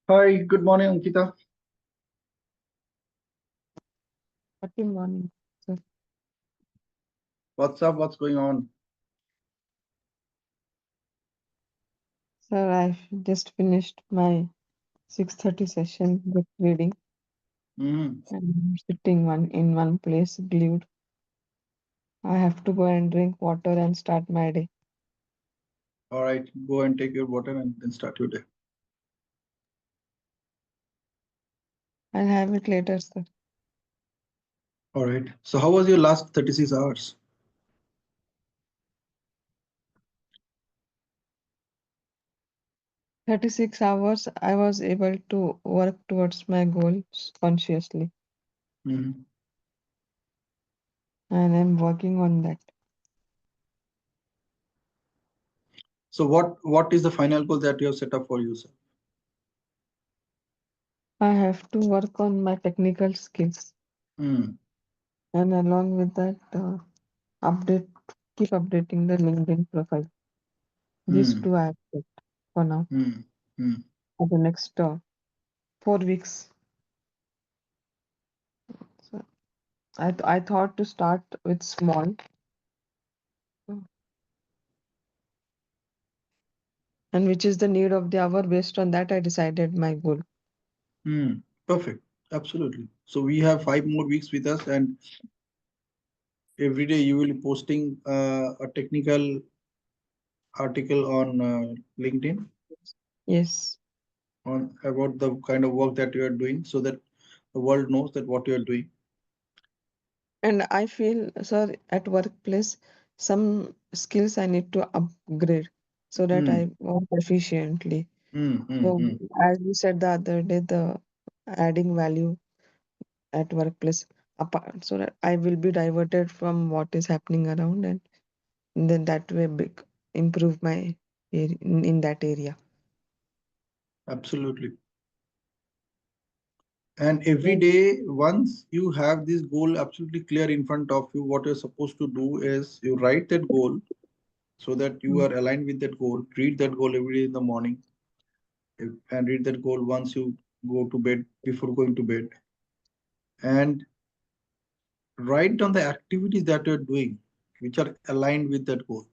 Hi, good morning, Ankita. Happy morning, sir. What's up? What's going on? Sir, I've just finished my 6:30 session book reading Hmm. and I'm sitting in one place glued. I have to go and drink water and start my day. All right, go and take your water and then start your day. I'll have it later, sir. All right. So, how was your last 36 hours? 36 hours I was able to work towards my goals consciously Hmm. and I'm working on that. So, what is the final goal that you have set up for yourself? I have to work on my technical skills Hmm. and along with that update keep updating the LinkedIn profile. These Hmm. two I have set for now Hmm. Hmm. for the next 4 weeks. So I thought to start with small, and which is the need of the hour. Based on that, I decided my goal. Hmm. Perfect. Absolutely. So, we have 5 more weeks with us, and every day you will be posting a technical article on LinkedIn Yes, on about the kind of work that you are doing, so that the world knows that what you are doing. and I feel, sir, at workplace, some skills I need to upgrade so that Hmm. I work efficiently. Hmm. Hmm. So, Hmm. as you said the other day, the adding value at workplace, apart, so that I will be diverted from what is happening around, and then that way improve my in that area. Absolutely. And every Yes, day, once you have this goal absolutely clear in front of you, what you're supposed to do is you write that goal so that you mm, are aligned with that goal. Read that goal every day in the morning and read that goal once you go to bed, before going to bed. And write down the activities that you're doing which are aligned with that goal.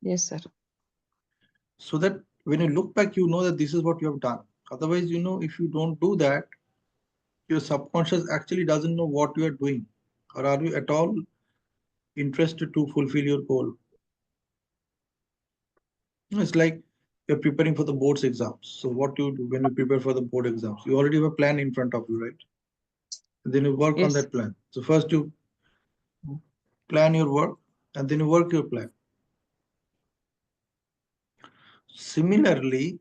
yes, sir. So that when you look back, you know that this is what you have done. Otherwise, if you don't do that, your subconscious actually doesn't know what you are doing, or are you at all interested to fulfill your goal. It's like you're preparing for the board's exams. So what you do when you prepare for the board exams, you already have a plan in front of you, right? And then you work on Yes, that plan. So first you plan your work, and then you work your plan. Similarly,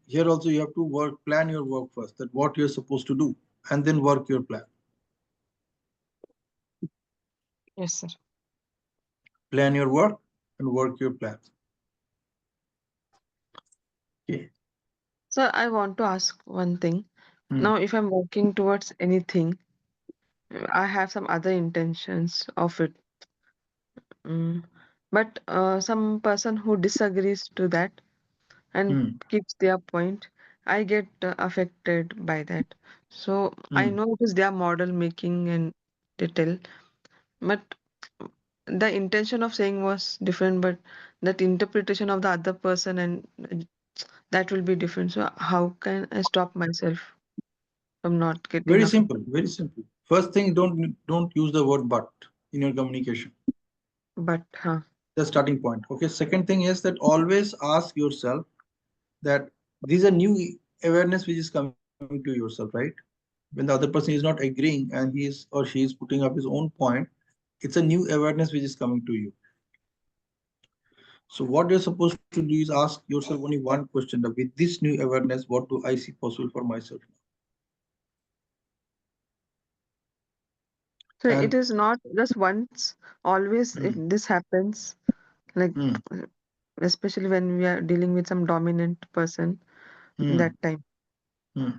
here also you have to plan your work first, that what you're supposed to do, and then work your plan. yes, sir. Plan your work and work your plan. Okay. So I want to ask one thing. Hmm. Now, if I'm working towards anything, I have some other intentions of it. Mm. But some person who disagrees to that and Hmm. keeps their point, I get affected by that. So I Hmm. know it is their model making and detail, but the intention of saying was different, but that interpretation of the other person and that will be different. So how can I stop myself from not getting Very affected? simple. Very simple. First thing, don't use the word but in your communication. But The starting point. Okay. Second thing is that always ask yourself that these are new awareness which is coming to yourself, right? When the other person is not agreeing and he is or she is putting up his own point, it's a new awareness which is coming to you. So what you're supposed to do is ask yourself only one question: that with this new awareness, what do I see possible for myself? so And it is not just once, always if hmm, this happens, like hmm, uh, especially when we are dealing with some dominant person hmm, that time. hmm.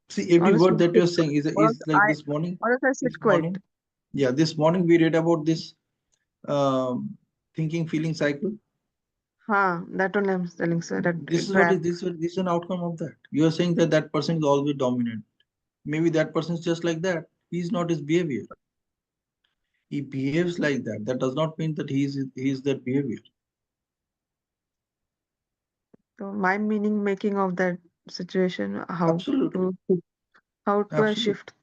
See, every Or else word we that sit, you're saying is or else is like I this morning. or else I This sit quiet. morning, yeah, this morning we read about this thinking feeling cycle. That one I'm telling, sir. That This is what is trap. this is an outcome of that. You are saying that that person is always dominant. Maybe that person is just like that. He's not his behavior. He behaves like that. That does not mean that he is that behavior. So my meaning making of that situation, Absolutely. how to I Absolutely. shift.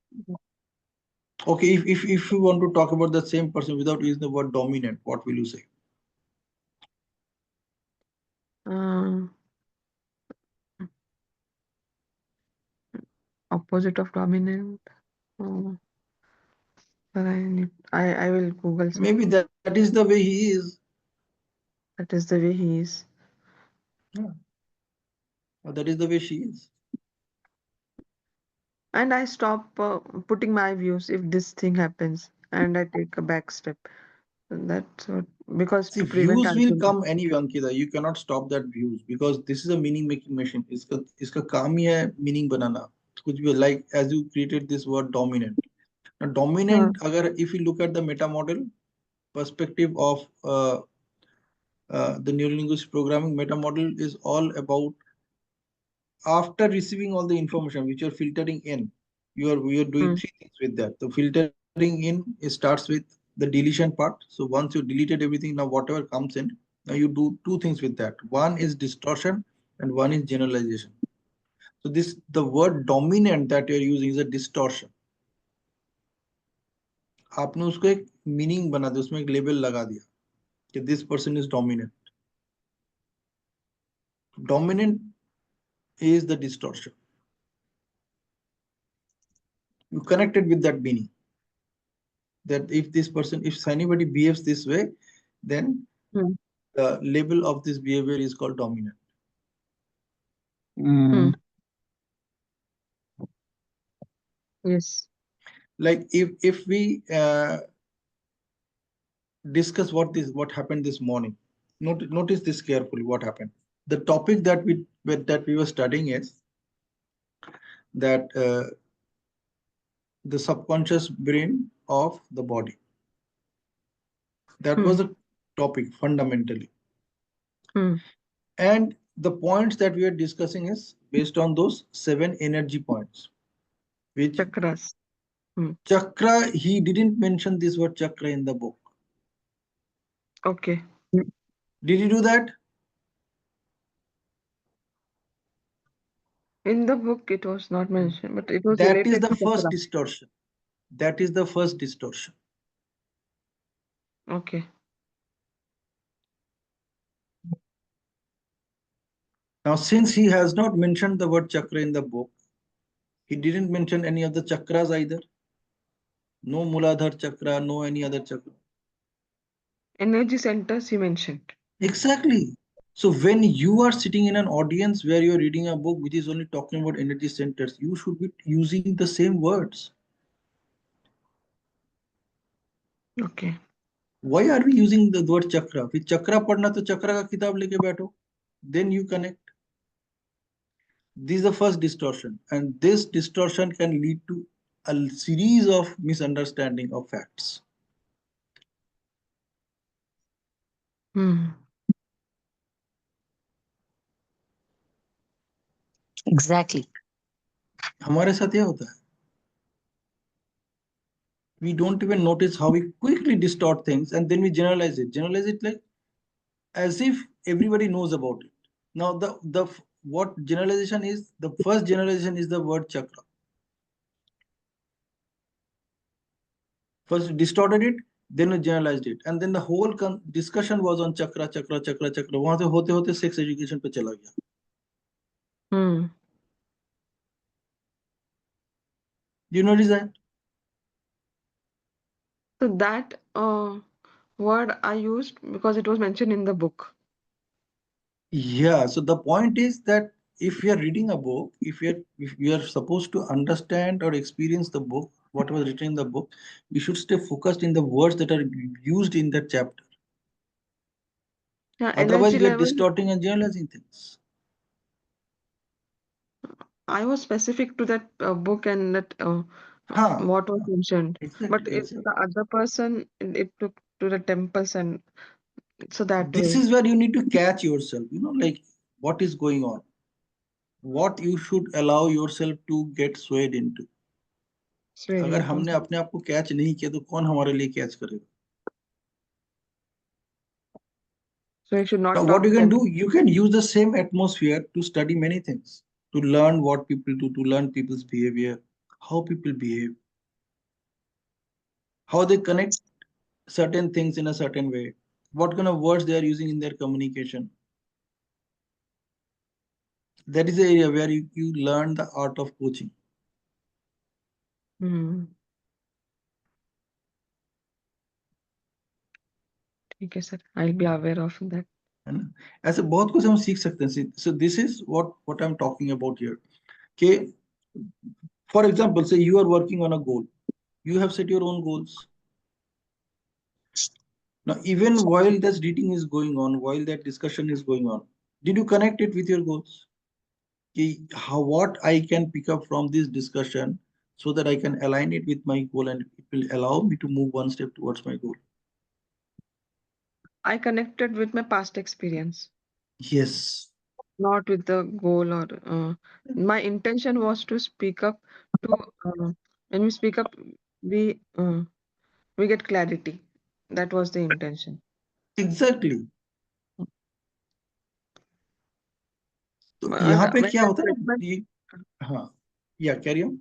Okay, if you want to talk about the same person without using the word dominant, what will you say? Uh, Opposite of dominant. Uh, but I will Google, sir. Maybe that is the way he is. That is the way he is. Yeah, or that is the way she is. And I stop putting my views if this thing happens, and I take a back step. And that's what, because See, to prevent views will argument. come anyway, Ankita. You cannot stop that views because this is a meaning making machine. इसका काम ही है meaning बनाना. कुछ भी like as you created this word dominant. Now, Uh, dominant, अगर if you look at the meta model perspective of the neurolinguistic programming, meta model is all about after receiving all the information which you're filtering in, you're doing mm, three things with that. The filtering in it starts with the deletion part. So once you deleted everything, now whatever comes in, now you do two things with that. One is distortion and one is generalization. So this the word dominant that you're using is a distortion. आपने उसको एक meaning बना दिया, उसमें एक label लगा दिया कि this person is dominant. Dominant is the distortion. You connected with that meaning that if this person, if anybody behaves this way, then mm, the label of this behavior is called dominant. mm. Mm. Yes. Like if we discuss what happened this morning, notice this carefully. What happened? The topic that we were studying is that the subconscious brain of the body. That was Mm, a topic fundamentally, mm. and the points that we are discussing is based on those seven energy points. Which Chakras. Mm. chakra? He didn't mention this word chakra in the book. Okay. Did he do that? In the book, it was not mentioned, but it was That is related the to first chakra. distortion. That is the first distortion. Okay. Now, since he has not mentioned the word chakra in the book, he didn't mention any of the chakras either. No Muladhar chakra, no any other chakra. Energy centers he mentioned. Exactly. So when you are sitting in an audience where you're reading a book which is only talking about energy centers, you should be using the same words. Okay. Why are we using the word chakra? फिर चक्रा पढ़ना तो चक्रा का किताब लेके बैठो. Then you connect. This is the first distortion, and this distortion can lead to a series of misunderstanding of facts. Mm. Exactly. हमारे साथ यह होता है. We don't even notice how we quickly distort things and then we generalize it. Generalize it like as if everybody knows about it. Now the what generalization is, the first generalization is the word chakra. First we distorted it, then we generalized it, and then the whole discussion was on chakra, chakra, chakra, chakra. वहां से होते होते sex education पे चला गया. Mm. Do you notice that? So that word I used because it was mentioned in the book. Yeah, so the point is that if we are reading a book, if we are supposed to understand or experience the book, what was written in the book, we should stay focused in the words that are used in that chapter. Yeah, Otherwise, energy we are level. distorting and generalizing things. I was specific to that book and that Huh? what was mentioned. Exactly, But it, exactly. the other person, it took to the temples and So that This way, is where you need to catch yourself, like what is going on, what you should allow yourself to get swayed into. it's very अगर हमने important. अपने आप को catch नहीं किया तो कौन हमारे लिए कैच करेगा? So you should Now not what talk you to can them. do, you can use the same atmosphere to study many things, to learn what people do, to learn people's behavior, how people behave, how they connect certain things in a certain way, what kind of words they are using in their communication. That is the area where you learn the art of coaching. Hmm. ठीक है sir. I'll be aware of that. है ना? ऐसे बहुत कुछ हम सीख सकते हैं. So this is what I'm talking about here. Okay, for example, say you are working on a goal, you have set your own goals. Now even while this reading is going on, while that discussion is going on, did you connect it with your goals? Okay, what I can pick up from this discussion so that I can align it with my goal and it will allow me to move one step towards my goal. I connected with my past experience, Yes, not with the goal or my intention was to speak up to when we speak up, we uh, we get clarity. That was the intention. exactly. तो यहाँ पे When क्या the होता है ना judgment ये, हाँ, या carry on.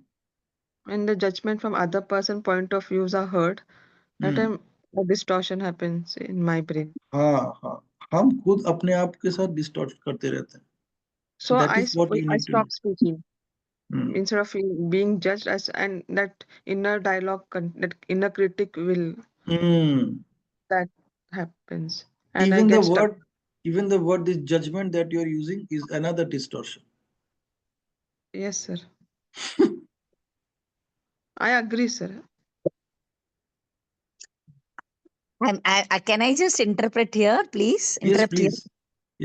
when the judgment from other person point of views are heard, that hmm. time a distortion happens in my brain. हाँ, हाँ, हम खुद अपने आप के साथ डिस्टॉर्ट करते रहते हैं. So That is what you I need to do. stopped speaking hmm. instead of being judged as, and that inner dialogue, that inner critic will, hmm. that happens, and I even the get stuck. word Even the word, this judgment that you are using is another distortion. Yes, sir. I agree, sir. Can I just interpret here, please? Yes, Interrupt here. please.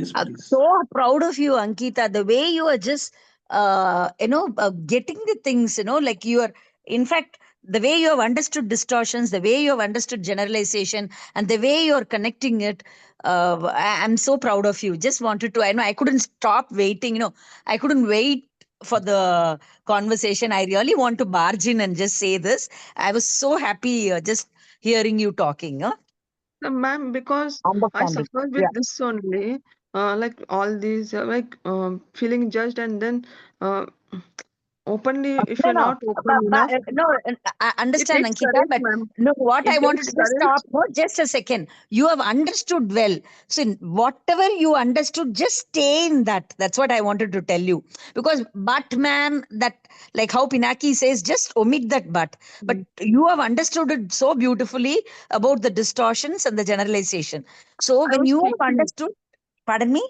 Yes, please. So proud of you, Ankita. The way you are just, getting the things, like you are, in fact, the way you have understood distortions, the way you have understood generalization, and the way you are connecting it. I'm so proud of you. Just wanted to, I know I couldn't stop waiting, I couldn't wait for the conversation. I really want to barge in and just say this. I was so happy just hearing you talking. Huh? Ma'am, because I Understand it. suffered Yeah. with this only, like all these, feeling judged, and then uh, openly, if No, you're no, not open enough, no. I it understand, takes Ankita, courage, but ma'am. no. What I It wanted takes to just stop. courage. No, just a second. You have understood well. So, whatever you understood, just stay in that. That's what I wanted to tell you. Because, but, ma'am, that like how Pinaki says, just omit that but. But Mm. you have understood it so beautifully about the distortions and the generalization. So, I when was you have thinking. understood, pardon me.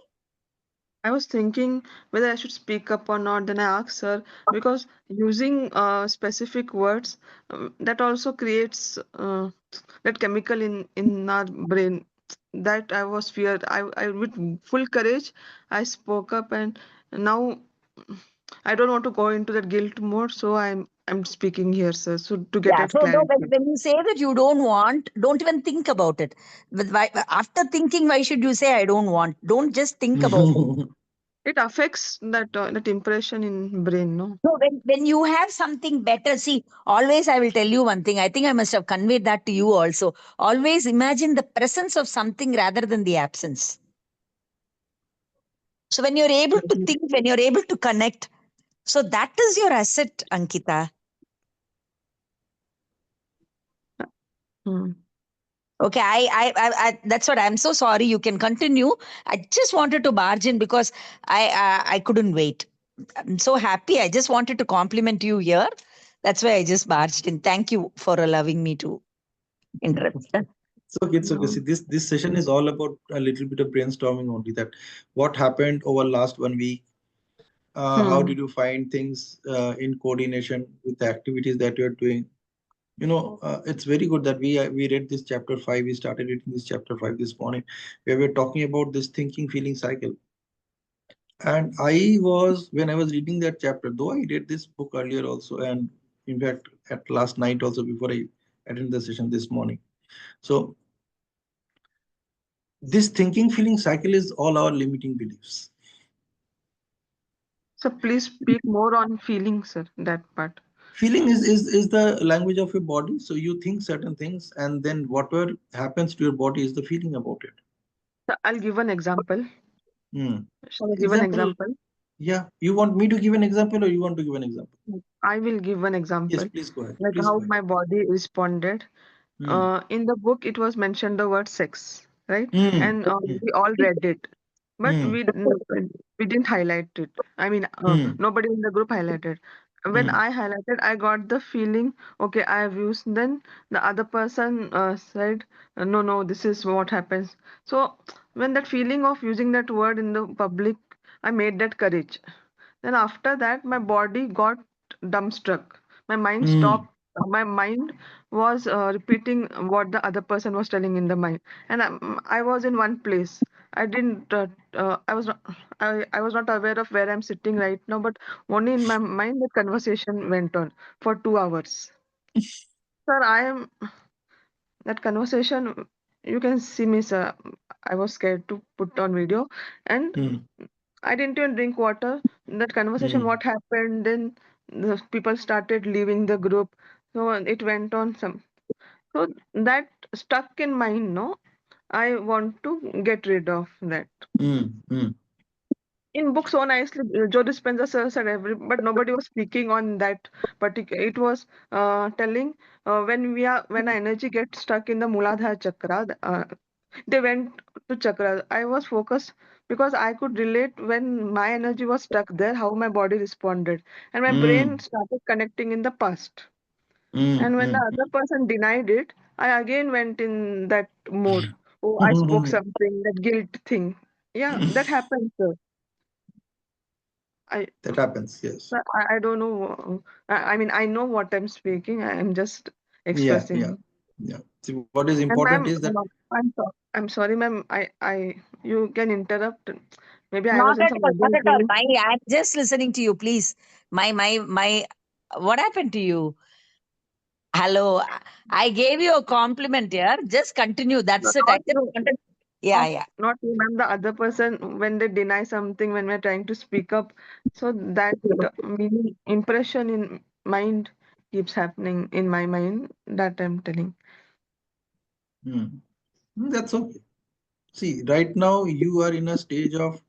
I was thinking whether I should speak up or not. Then I asked her because using specific words, that also creates that chemical in our brain. That I was feared. I with full courage I spoke up, and now I don't want to go into that guilt mode. So I'm speaking here, sir. So to get Yeah. that So no, clarity. when you say that you don't want, don't even think about it. But why, after thinking, why should you say I don't want? Don't just think about it. It affects that impression in brain, no? So when you have something better, see, always I will tell you one thing. I think I must have conveyed that to you also. Always imagine the presence of something rather than the absence. So when you're able to think, when you're able to connect, so that is your asset, Ankita. Hmm. Okay, that's what I'm so sorry. You can continue. I just wanted to barge in because I couldn't wait. I'm so happy. I just wanted to compliment you here. That's why I just barged in. Thank you for allowing me to interrupt. It's okay, it's okay. No. See, this session is all about a little bit of brainstorming only. That what happened over last 1 week. How Hmm. did you find things in coordination with the activities that you're doing? It's very good that we read this chapter 5. We started reading this chapter 5 this morning, where we're talking about this thinking feeling cycle. And I was when I was reading that chapter, though I read this book earlier also, and in fact at last night also before I attended the session this morning. So This thinking feeling cycle is all our limiting beliefs. So please speak more on feelings, sir, that part. Feeling is the language of your body. So you think certain things, and then whatever happens to your body is the feeling about it. So I'll give an example. Hmm. Shall I give an Example. example? Yeah, you want me to give an example, or you want to give an example? I will give an Yes, example, please go ahead. like Please how go ahead. my body responded. Hmm. In the book, it was mentioned the word sex, right? Hmm. And Hmm. we all read it, but Hmm. we didn't highlight it. I mean, Hmm. nobody in the group highlighted. When Hmm. I highlighted, I got the feeling, okay, I have used. Then the other person said, no, no, this is what happens. So when that feeling of using that word in the public, I made that courage. Then after that, my body got dumbstruck. My mind Hmm. stopped. My mind was repeating what the other person was telling in the mind, and I was in one place. I didn't. I was not. I was not aware of where I'm sitting right now, but only in my mind the conversation went on for 2 hours. Sir, I am that conversation. You can see me, sir. I was scared to put on video, and Hmm. I didn't even drink water. That conversation, Hmm. what happened, then the people started leaving the group. So it went on some. So that stuck in mind, no? I want to get rid of that. Hmm. Hmm. In book so nicely, Joe Dispenza sir said every, but nobody was speaking on that particular. It was telling when our energy gets stuck in the Muladhara chakra, they went to chakra. I was focused because I could relate when my energy was stuck there, how my body responded, and my brain Hmm. started connecting in the past. Hmm. And when the Hmm. other person denied it, I again went in that mode. Oh, I spoke Hmm. something, that guilt thing. Yeah, that happens, sir. I That happens. Yes. I don't know. I mean, I know what I'm speaking. I am just Yeah. Yeah. expressing. Yeah. See, what is And important ma'am, is that I'm sorry, ma'am. You can interrupt. Maybe I was Not in at some all, other not at all. place. I'm just listening to you, please. My, what happened to you? Hello. I gave you a compliment here. Just continue. No, That's it. I not just you, wanted, yeah, not yeah. not you, ma'am. The other person when they deny something when we're trying to speak up, so that meaning impression in mind keeps happening in my mind. That I'm telling. hmm, that's okay. See, right now you are in a stage of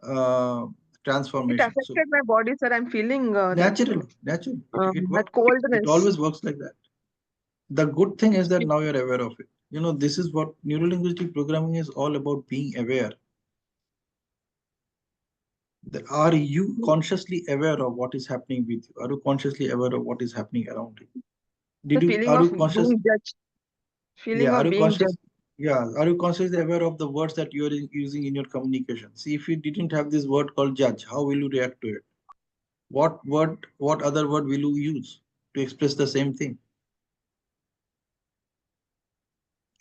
uh, It transformation. So affected my body, sir. I'm feeling naturally, it that works. It coldness. always works like that. The good thing is that now you're aware of it. This is what neurolinguistic programming is all about: being aware. Are you consciously aware of what is happening with you? Are you consciously aware of what is happening around you? The feeling Are of you conscious? being judged. Feeling Yeah, are of you being conscious? judged. Yeah, are you consciously aware of the words that you are using in your communication? See, if you didn't have this word called judge, how will you react to it? What other word will you use to express the same thing?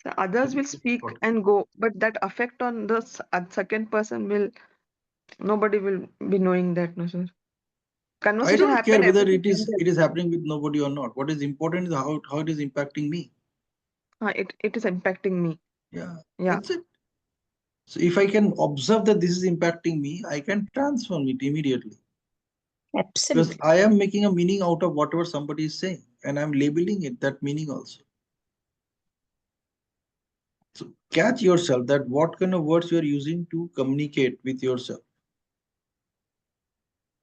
The So others will it's speak important. and go, but that effect on the second person will nobody will be knowing that, no sir. I Conversation don't care happen, whether everything it ended. is happening with nobody or not. What is important is how it is impacting me. It is impacting me. Yeah, Yeah. that's it. So if I can observe that this is impacting me, I can transform it immediately. Because Absolutely. I am making a meaning out of whatever somebody is saying, and I'm labeling it that meaning also. So catch yourself that what kind of words you are using to communicate with yourself.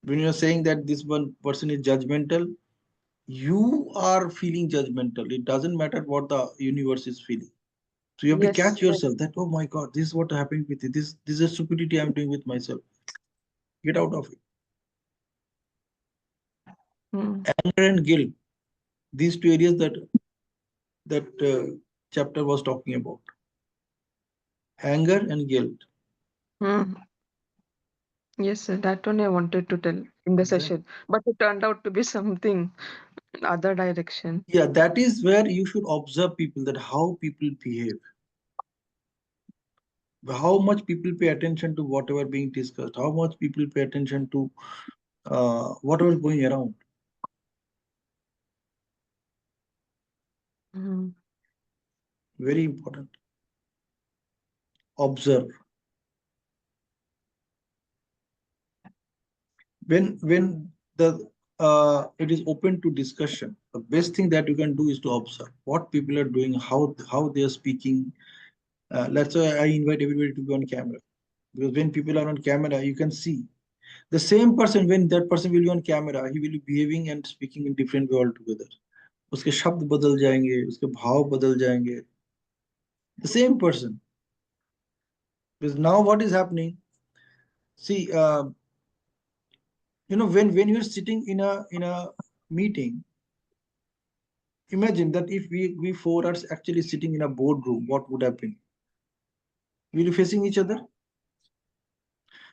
When you're saying that this one person is judgmental, you are feeling judgmental. It doesn't matter what the universe is feeling. So you have to Yes. catch yourself that, oh my God, this is what happened with it. This is a stupidity I'm doing with myself. Get out of it. Hmm. Anger and guilt, these two areas that chapter was talking about. Anger and guilt. Hmm. Yes, sir. That only I wanted to tell in the Exactly. session, but it turned out to be something other direction. Yeah, that is where you should observe people, that how people behave, how much people pay attention to whatever being discussed, how much people pay attention to whatever is going around. Hmm. Very important. observe. When the it is open to discussion, the best thing that you can do is to observe what people are doing, how they are speaking. That's why I invite everybody to be on camera, because when people are on camera, you can see the same person. When that person will be on camera, he will be behaving and speaking in different way altogether. उसके शब्द बदल जाएंगे, उसके भाव बदल जाएंगे. The same person. Because now what is happening? See, when you're sitting in a meeting, imagine that if we four are actually sitting in a boardroom, what would happen? We'll be facing each other.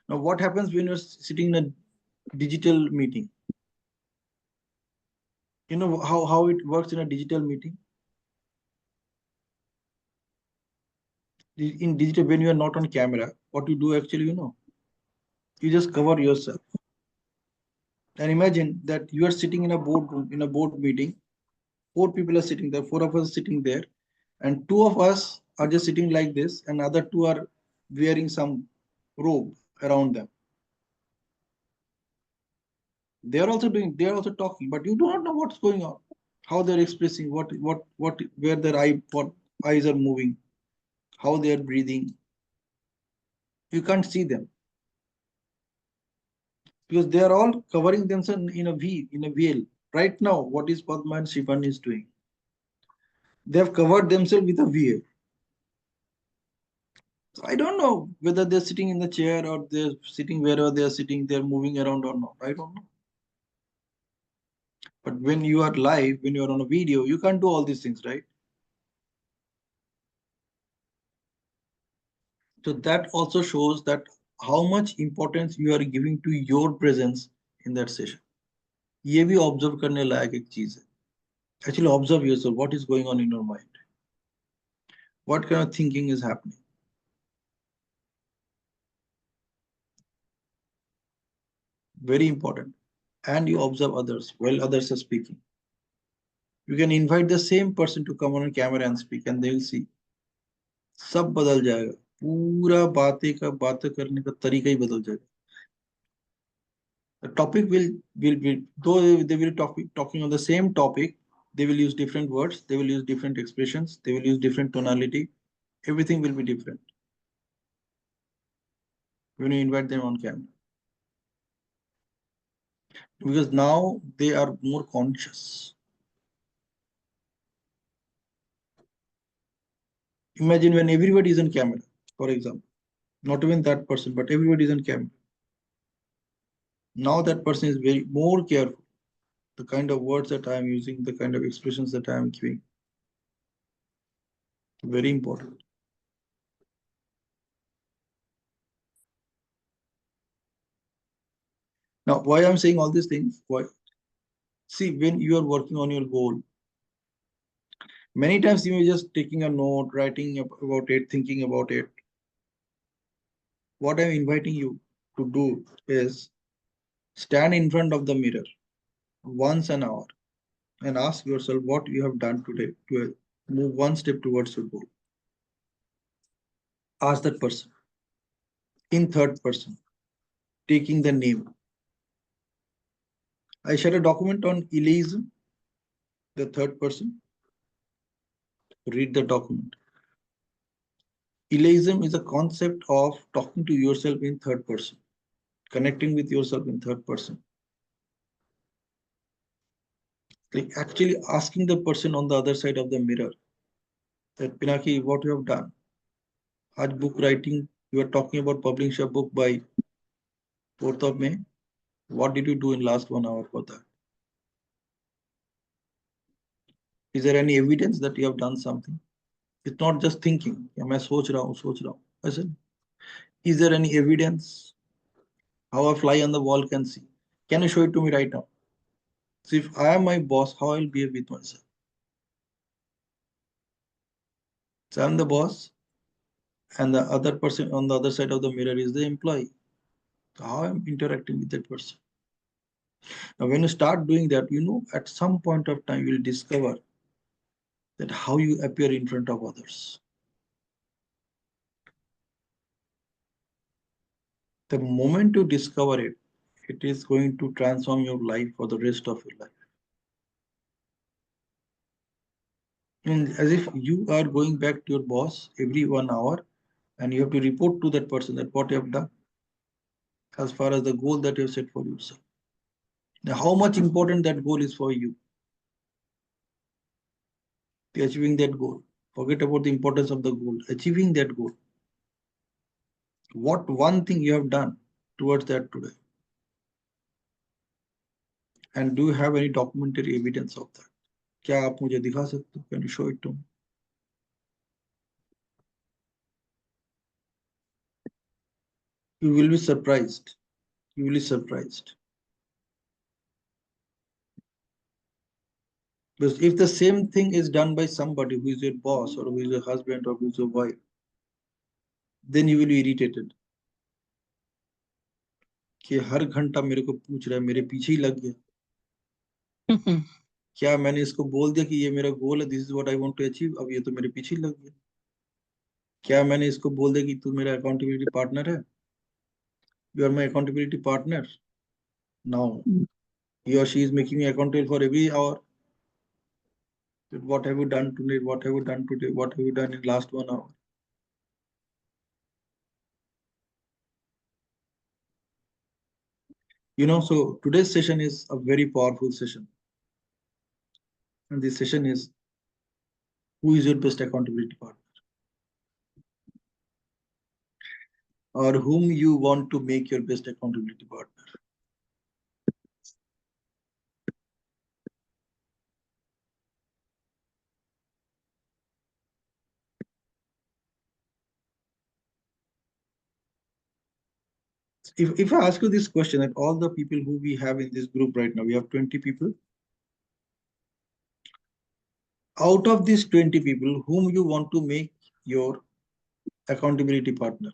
Now, what happens when you're sitting in a digital meeting? You know how it works in a digital meeting. In digital, when you are not on camera, what you do actually, you just cover yourself. And imagine that you are sitting in a boardroom, in a board meeting. Four people are sitting there. Four of us are sitting there, and two of us are just sitting like this, and other two are wearing some robe around them. They are also doing. They are also talking, but you do not know what's going on, how they're expressing, where their what eyes are moving, how they are breathing. You can't see them because they are all covering themselves in a veil. Right now, what is Padma and Shivan is doing? They have covered themselves with a veil. So I don't know whether they're sitting in the chair or they're sitting wherever they're sitting, they're moving around or not. I don't know. But when you are live, when you're on a video, you can't do all these things, right? So that also shows that how much importance you are giving to your presence in that session. ये भी observe करने लायक एक चीज है. Actually observe yourself. What is going on in your mind? What kind of thinking is happening? Very important. And you observe others while others are speaking. You can invite the same person to come on camera and speak, and they will see. सब बदल जाएगा. पूरा बातें करने का तरीका ही बदल जाएगा. The topic will be, though they will talking on the same topic, they will use different words, they will use different expressions, they will use different tonality. Everything will be different when you invite them on camera, because now they are more conscious. Imagine when everybody is on camera, for example, not even that person, but everybody is on camera. Now that person is very more careful. The kind of words that I am using, the kind of expressions that I am giving, very important. Now, why I'm saying all these things? Why? See, when you are working on your goal, many times you are just taking a note, writing about it, thinking about it. What I'm inviting you to do is stand in front of the mirror once an hour and ask yourself what you have done today to move one step towards your goal. Ask that person in third person, taking the name. I shared a document on Eliism, the third person. Read the document. Eliism is a concept of talking to yourself in third person, connecting with yourself in third person. Like actually asking the person on the other side of the mirror that Pinaki, what you have done. Haj book writing, you are talking about publishing a book by 4th of May. What did you do in last 1 hour for that? Is there any evidence that you have done something? It's not just thinking. मैं सोच रहा हूँ, सोच रहा हूँ. I said, is there any evidence how a fly on the wall can see? Can you show it to me right now? So if I am my boss, how I'll behave with myself? So I'm the boss, and the other person on the other side of the mirror is the employee. So how I'm interacting with that person? Now, when you start doing that, at some point of time, you'll discover that how you appear in front of others. The moment you discover it, it is going to transform your life for the rest of your life. And as if you are going back to your boss every 1 hour and you have to report to that person that what you have done as far as the goal that you have set for yourself. Now, how much important that goal is for you to achieving that goal. Forget about the importance of the goal. Achieving that goal. What one thing you have done towards that today? And do you have any documentary evidence of that? क्या आप मुझे दिखा सकते हो? Can you show it to me? You will be surprised. You will be surprised. Because if the same thing is done by somebody who is your boss or who is your husband or who is your wife, then you will be irritated. कि हर घंटा मेरे को पूछ रहा है, मेरे पीछे ही लग गया. क्या मैंने इसको बोल दिया कि ये मेरा गोल है, this is what I want to achieve, अब ये तो मेरे पीछे ही लग गया. क्या मैंने इसको बोल दिया कि तू मेरा अकाउंटेबिलिटी पार्टनर है, you are my accountability partner. Now he or she is making me accountable for every hour. What have you done today? What have you done today? What have you done in last 1 hour? So today's session is a very powerful session. And this session is, who is your best accountability partner? Or whom you want to make your best accountability partner? If I ask you this question, that all the people who we have in this group right now, we have 20 people. Out of these 20 people, whom you want to make your accountability partner?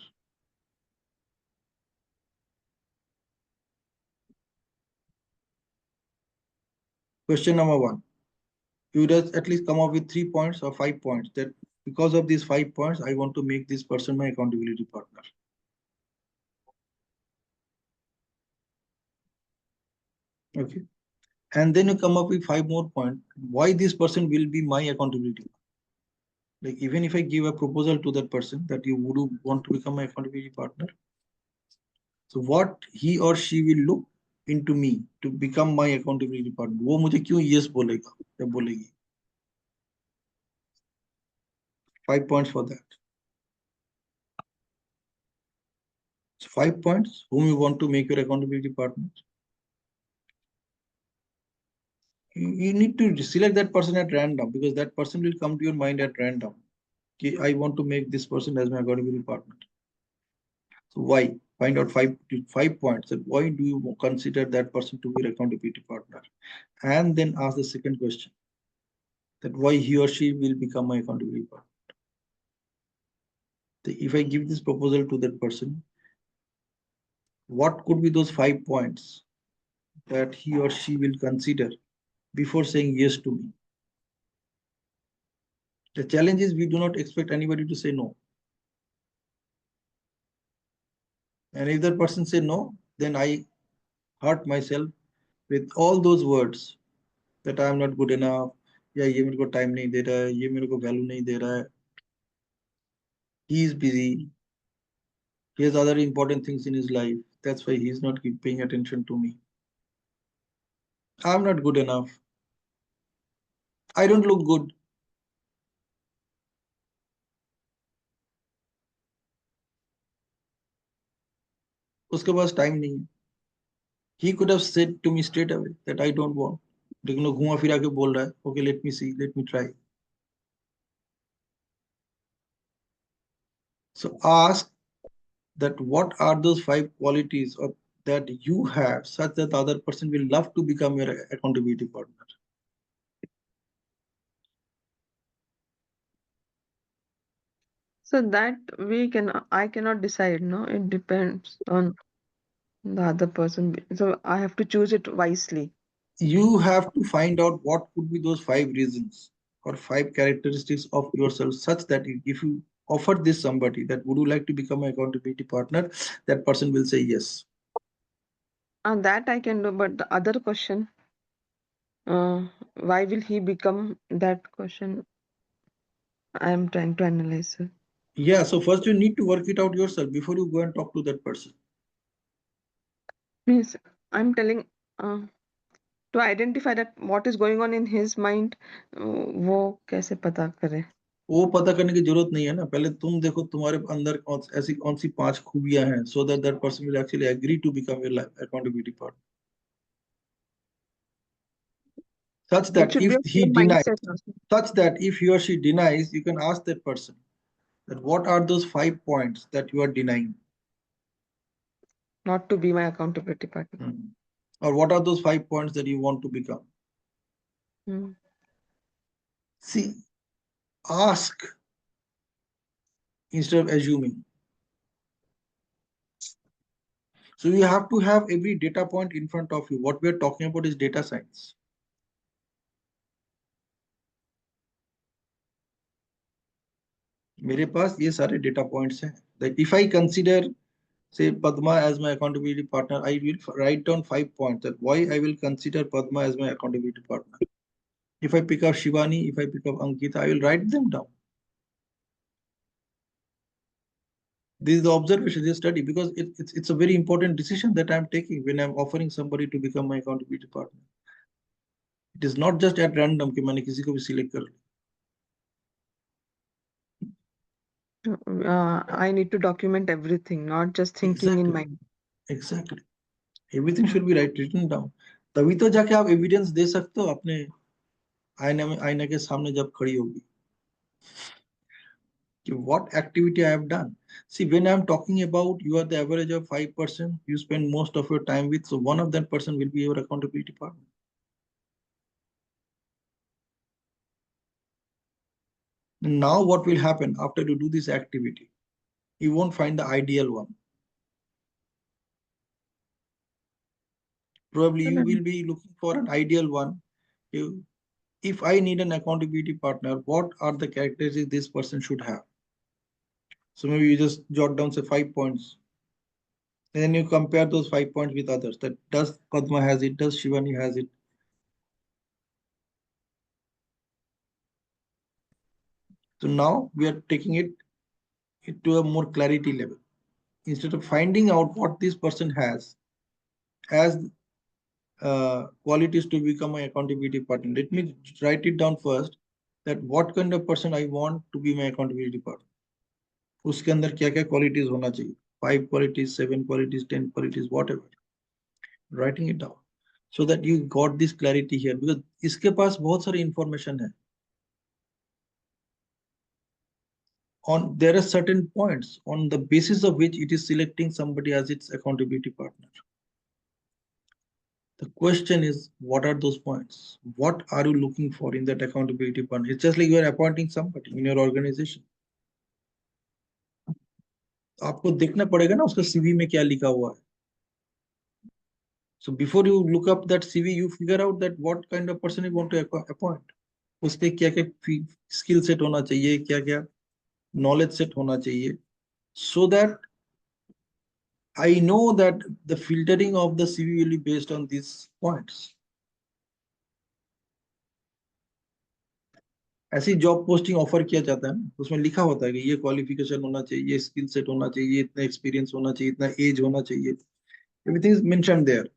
Question number one. You just at least come up with 3 points or 5 points that because of these 5 points, I want to make this person my accountability partner. Okay. And then you come up with 5 more points why this person will be my accountability. Like even if I give a proposal to that person that you would want to become my accountability partner, so what he or she will look into me to become my accountability partner, वो मुझे क्यों yes बोलेगा या बोलेगी. 5 points for that. So 5 points whom you want to make your accountability partner. You need to select that person at random because that person will come to your mind at random. I want to make this person as my accountability partner. So why? Find out 5 points. And why do you consider that person to be your accountability partner? And then ask the second question, that why he or she will become my accountability partner. If I give this proposal to that person, what could be those 5 points that he or she will consider before saying yes to me? The challenge is we do not expect anybody to say no. And if that person say no, then I hurt myself with all those words that I am not good enough, या ये मेरे को time नहीं दे रहा है, ये मेरे को वैल्यू नहीं दे रहा है, he is busy, he has other important things in his life, that's why he is not paying attention to me, I am not good enough, I don't look good. उसके पास टाइम नहीं है. He could have said to me straight away that I don't want, लेकिन वो घुमा फिरा के बोल रहा है, okay let me see, let me try. So ask that what are those 5 qualities or that you have such that the other person will love to become your accountability partner. So that I cannot decide, no? It depends on the other person. So I have to choose it wisely. You have to find out what could be those 5 reasons or 5 characteristics of yourself such that if you offer this somebody that would you like to become my accountability partner, that person will say yes. And that I can do, but the other question, why will he become that question? I am trying to analyze, sir. Yeah, so first you need to work it out yourself before you go and talk to that person. Means I'm telling to identify that what is going on in his mind, वो कैसे पता करे? वो पता करने की जरूरत नहीं है ना, पहले तुम देखो तुम्हारे अंदर ऐसी कौन सी 5 खूबियां हैं, so that that person will actually agree to become your accountability partner. Such It that should be if a he same denies, mindset also, such that if he or she denies, you can ask that person that what are those 5 points that you are denying. not to be my accountability partner. Or what are those 5 points that you want to become. Hmm. See, ask instead of assuming. So you have to have every data point in front of you. What we are talking about is data science. मेरे पास ये सारे data points हैं. That if I consider, say, Padma as my accountability partner, I will write down 5 points that why I will consider Padma as my accountability partner. If I pick up Shivani, if I pick up Ankita, I will write them down. This is the observation, this study, because it's a very important decision that I'm taking when I'm offering somebody to become my accountability partner. It is not just at random कि मैंने किसी को भी select कर लिया. I need to document everything, not just thinking in Exactly, mind. exactly. Everything should be written down. तभी तो जाके आप evidence दे सकते हो अपने आईना के सामने जब खड़ी होगी कि what activity I have done. See, when I'm talking about you are the average of 5% you spend most of your time with, so one of that person will be your accountability partner. Now what will happen after you do this activity? You won't find the ideal one. Probably you will be looking for an ideal one. If I need an accountability partner, what are the characteristics this person should have? So maybe you just jot down say 5 points. And then you compare those 5 points with others. That does Padma has it, does Shivani has it. So now we are taking it to a more clarity level. Instead of finding out what this person has as qualities to become my accountability partner, let me write it down first that what kind of person I want to be my accountability partner. उसके अंदर क्या क्या qualities होना चाहिए, 5 qualities, 7 qualities, 10 qualities, whatever. Writing it down so that you got this clarity here, because इसके पास बहुत सारी information है. On there are certain points on the basis of which it is selecting somebody as its accountability partner. The question is, what are those points? What are you looking for in that accountability partner? It's just like you are appointing somebody in your organization. आपको देखना पड़ेगा ना उसका CV में क्या लिखा हुआ है. So before you look up that CV, you figure out that what kind of person you want to appoint. उसके क्या क्या skill set होना चाहिए, क्या क्या knowledge set होना चाहिए, so that I know that the filtering of the CV will be based on these points. ऐसी जॉब पोस्टिंग ऑफर किया जाता है ना, उसमें लिखा होता है कि ये क्वालिफिकेशन होना चाहिए, ये स्किल सेट होना चाहिए, इतना एक्सपीरियंस होना चाहिए, इतना एज होना चाहिए. Everything is mentioned there.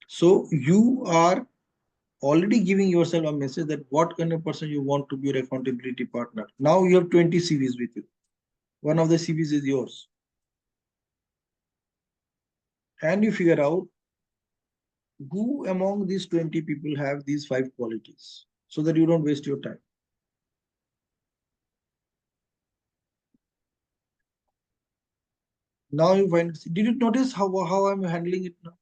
So you are already giving yourself a message that what kind of person you want to be your accountability partner. Now you have 20 CVs with you. One of the CVs is yours. And you figure out who among these 20 people have these 5 qualities so that you don't waste your time. Now you find, did you notice how I'm handling it now?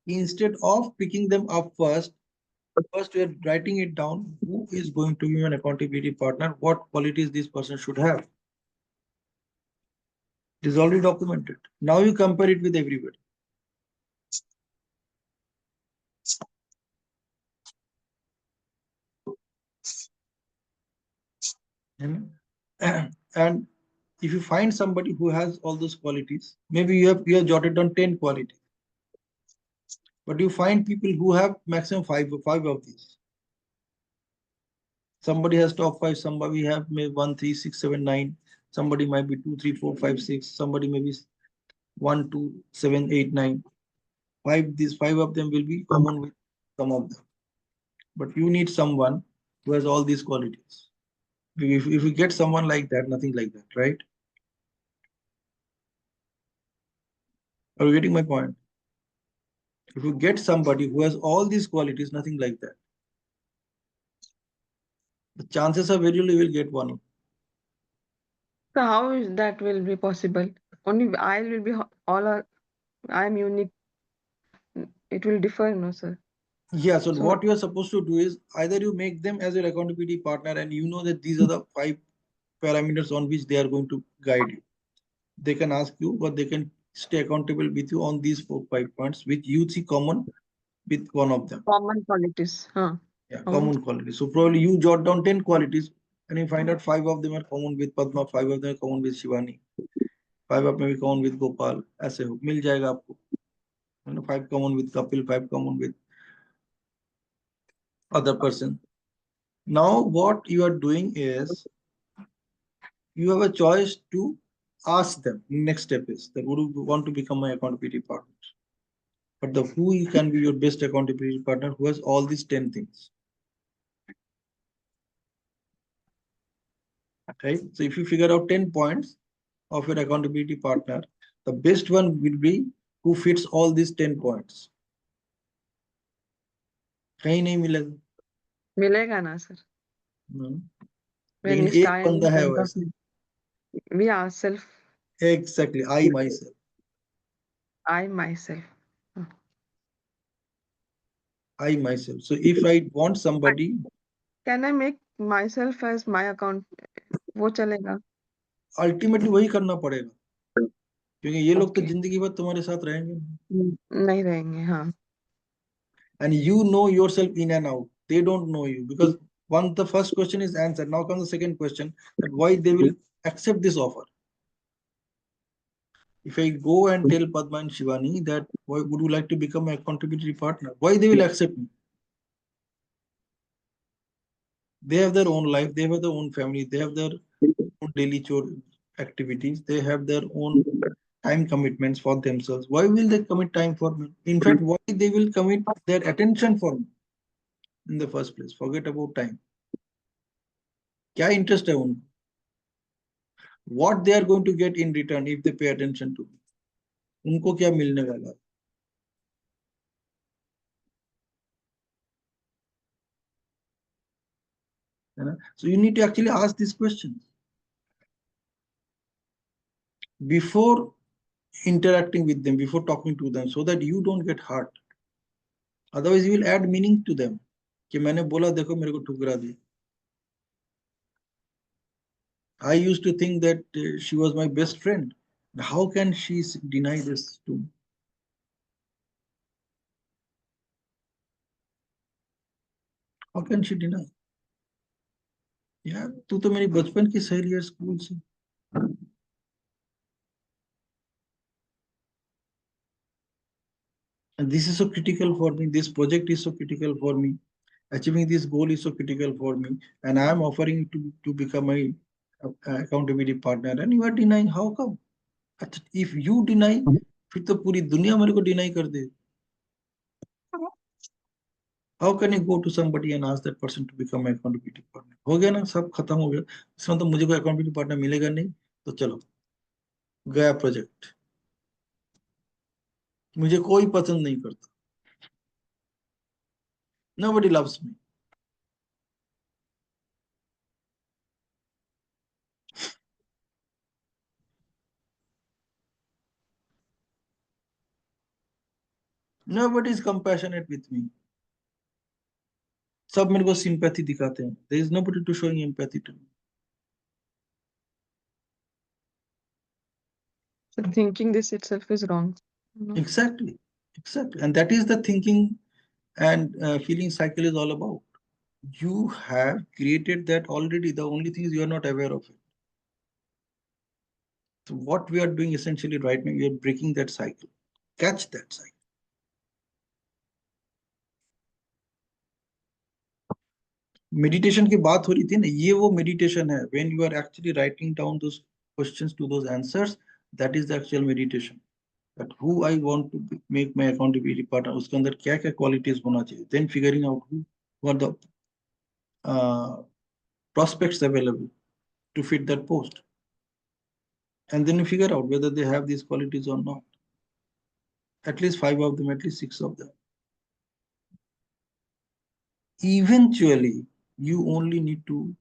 Instead of picking them up first we are writing it down. Who is going to be an accountability partner? What qualities this person should have? It is already documented. Now you compare it with everybody. you know. And if you find somebody who has all those qualities, maybe you have jotted down 10 qualities, but you find people who have maximum five of these. Somebody has top five, somebody have maybe 1, 3, 6, 7, 9, somebody might be 2, 3, 4, 5, 6, somebody maybe 1, 2, 7, 8, 9. These five of them will be common with some of them. But you need someone who has all these qualities. If you get someone like that, nothing like that, right? Are you getting my point? If you get somebody who has all these qualities, nothing like that, the chances are very low you will get one. So how is that will be possible? Only I will be all are I am unique. It will differ, no, sir. Yeah, so So what you are supposed to do is either you make them as your accountability partner and you know that these are the five parameters on which they are going to guide you. They can ask you, but they can stay accountable with you on these 4, 5 points which you see common with one of them. common qualities, huh? Yeah, Oh, common qualities. So probably you jot down 10 qualities and you find out five of them are common with Padma, five of them are common with Shivani, five of them are common with Gopal. ऐसे हो मिल जाएगा आपको. You know, five common with Kapil, five common with other person. Now what you are doing is you have a choice to ask them. Next step is that would you want to become my accountability partner? But the who can be your best accountability partner who has all these 10 things. Right? So if you figure out 10 points of your accountability partner, the best one will be who fits all these 10 points. कहीं नहीं मिलेगा. मिलेगा ना, sir. Hmm. When लेकिन we एक stand in बंदा है front of वैसे. him, we ourselves, Exactly. I myself. I myself. Huh. I myself. So if I want somebody, Can I make myself as my account? वो चलेगा? ultimately वही करना पड़ेगा. क्योंकि ये लोग तो Okay. जिंदगी भर तुम्हारे साथ रहेंगे. नहीं रहेंगे, हाँ. And you know yourself in and out. They don't know you because once the first question is answered, now comes the second question that why they will accept this offer. If I go and tell Padma and Shivani that why would you like to become a accountability partner, why they will accept me? They have their own life, they have their own family, they have their own daily chore activities, they have their own time commitments for themselves. Why will they commit time for me? In fact, why they will commit their attention for me in the first place? Forget about time. क्या interest है उनको? What they are going to get in return if they pay attention to me? उनको क्या मिलने वाला है ना? So you need to actually ask these questions before interacting with them, before talking to them, so that you don't get hurt. Otherwise, you will add meaning to them. कि मैंने बोला देखो मेरे को ठुकरा दी. I used to think that she was my best friend. How can she deny this to me? How can she deny? यार तू तो मेरी बचपन की सहेली है स्कूल से. And this is so critical for me. This project is so critical for me. Achieving this goal is so critical for me. And I am offering to become my accountability partner. And you are denying. How come? If you deny, फिर तो पूरी दुनिया मेरे को deny कर दे. How can you go to somebody and ask that person to become my accountability partner? हो गया ना सब खत्म हो गया. इसमें तो मुझे कोई accountability partner मिलेगा नहीं. तो चलो गया प्रोजेक्ट. मुझे कोई पसंद नहीं करता. Nobody loves me. Nobody is compassionate with me. सब मेरे को सिंपैथी दिखाते हैं. There is nobody to showing empathy to me. So thinking this itself is wrong. No. Exactly, exactly, and that is the thinking and feeling cycle is all about. You have created that already. The only thing is you are not aware of it. So what we are doing essentially right now, we are breaking that cycle. Catch that cycle. Meditation की बात हो रही थी ना, ये वो meditation है. When you are actually writing down those questions to those answers, that is the actual meditation. That who I want to make my accountability partner, उसके अंदर क्या क्या qualities होना चाहिए. Then figuring out who are the uh, prospects available to fit that post, and then you figure out whether they have these qualities or not. At least 5 of them, at least 6 of them. Eventually, you only need to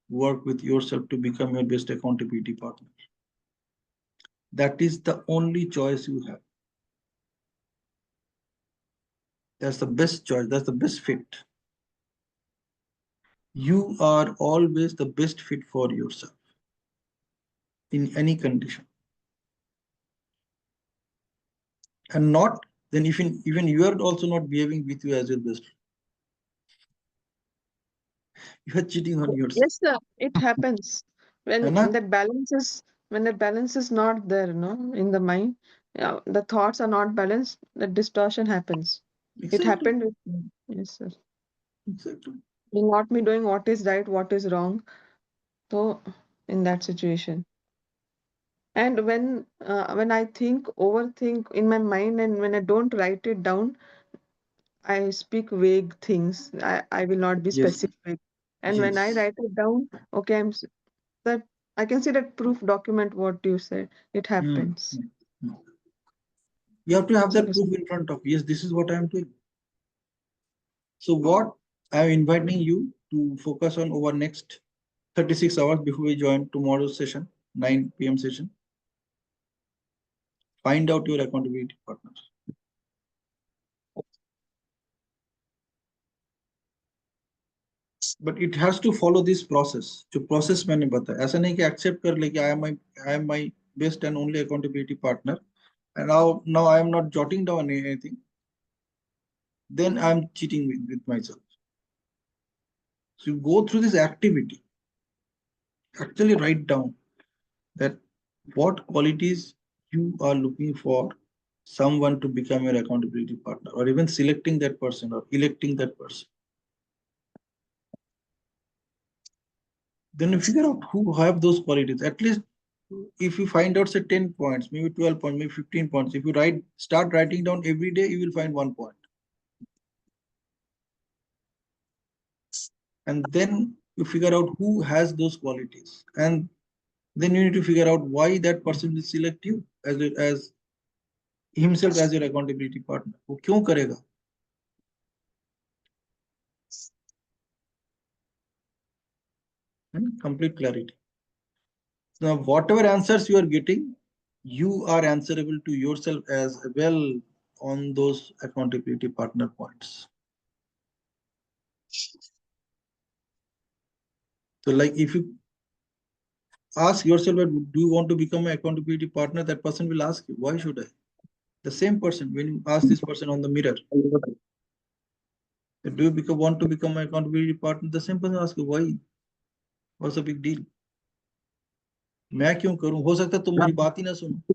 work with yourself to become your best accountability partner. That is the only choice you have. That's the best choice. That's the best fit. You are always the best fit for yourself in any condition. And not then even you are also not behaving with you as your best. You are cheating on yourself. Yes, sir. It happens है when ना? that balance is not there, no, in the mind. Yeah, the thoughts are not balanced. The distortion happens. It Exactly. happened with me. Yes, sir. Exactly. Not me doing what is right, what is wrong. So in that situation, and when I think, overthink in my mind, and when I don't write it down, I speak vague things. I will not be Yes. specific. And when I Yes. write it down, okay, that I can see that proof document what you said. It Hmm. happens. Hmm. Hmm. You have to have that Yes. proof in front of you. Yes, this is what I am doing. So what I'm inviting you to focus on over next 36 hours before we join tomorrow's session, 9 p.m. session. Find out your accountability partners. But it has to follow this process. जो process मैंने बताया, ऐसा नहीं कि accept कर ले कि I am my best and only accountability partner, and now I am not jotting down anything. Then I am cheating with myself. So you go through this activity. Actually write down that what qualities you are looking for someone to become your accountability partner, or even selecting that person or electing that person. Then you figure out who have those qualities. At least if you find out say 10 points, maybe 12 points, maybe 15 points, if you start writing down every day, you will find 1 point. And then you figure out who has those qualities. And then you need to figure out why that person will select you as himself as your accountability partner. वो क्यों करेगा? Complete clarity. Now, whatever answers you are getting, you are answerable to yourself as well on those accountability partner points. So, like if you ask yourself, do you want to become an accountability partner? That person will ask you, why should I? The same person, when you ask this person on the mirror, do you want to become an accountability partner? The same person asks you, why? What's the big deal? मैं क्यों करूं? हो सकता है तुम मेरी बात ही ना सुनो,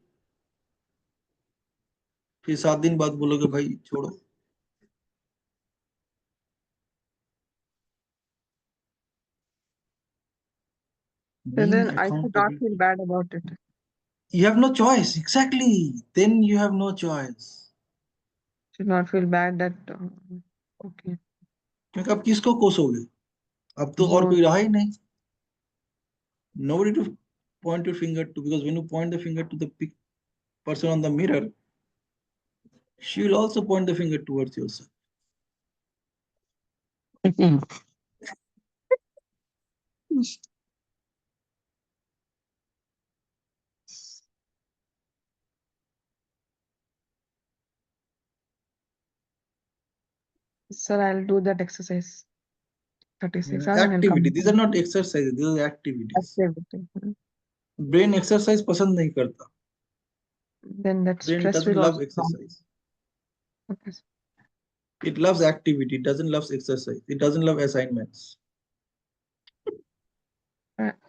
फिर 7 दिन बाद बोलोगे भाई छोड़ो. So Being then I should not accountable, feel bad about it. you have no choice. Exactly. Then you have no choice. Should not feel bad that okay. क्योंकि अब किसको कोसोगे? अब तो और No, कोई रहा ही नहीं. Nobody to point your finger to, because when you point the finger to the person on the mirror, she will also point the finger towards yourself. sir, I'll do that exercise. 36 hours and I'll Activity. come These are not exercises. These are activities. activity. Brain exercise पसंद नहीं करता. Then that Brain stress doesn't will love also come. exercise. Okay. It loves activity, it doesn't love exercise, it doesn't love assignments.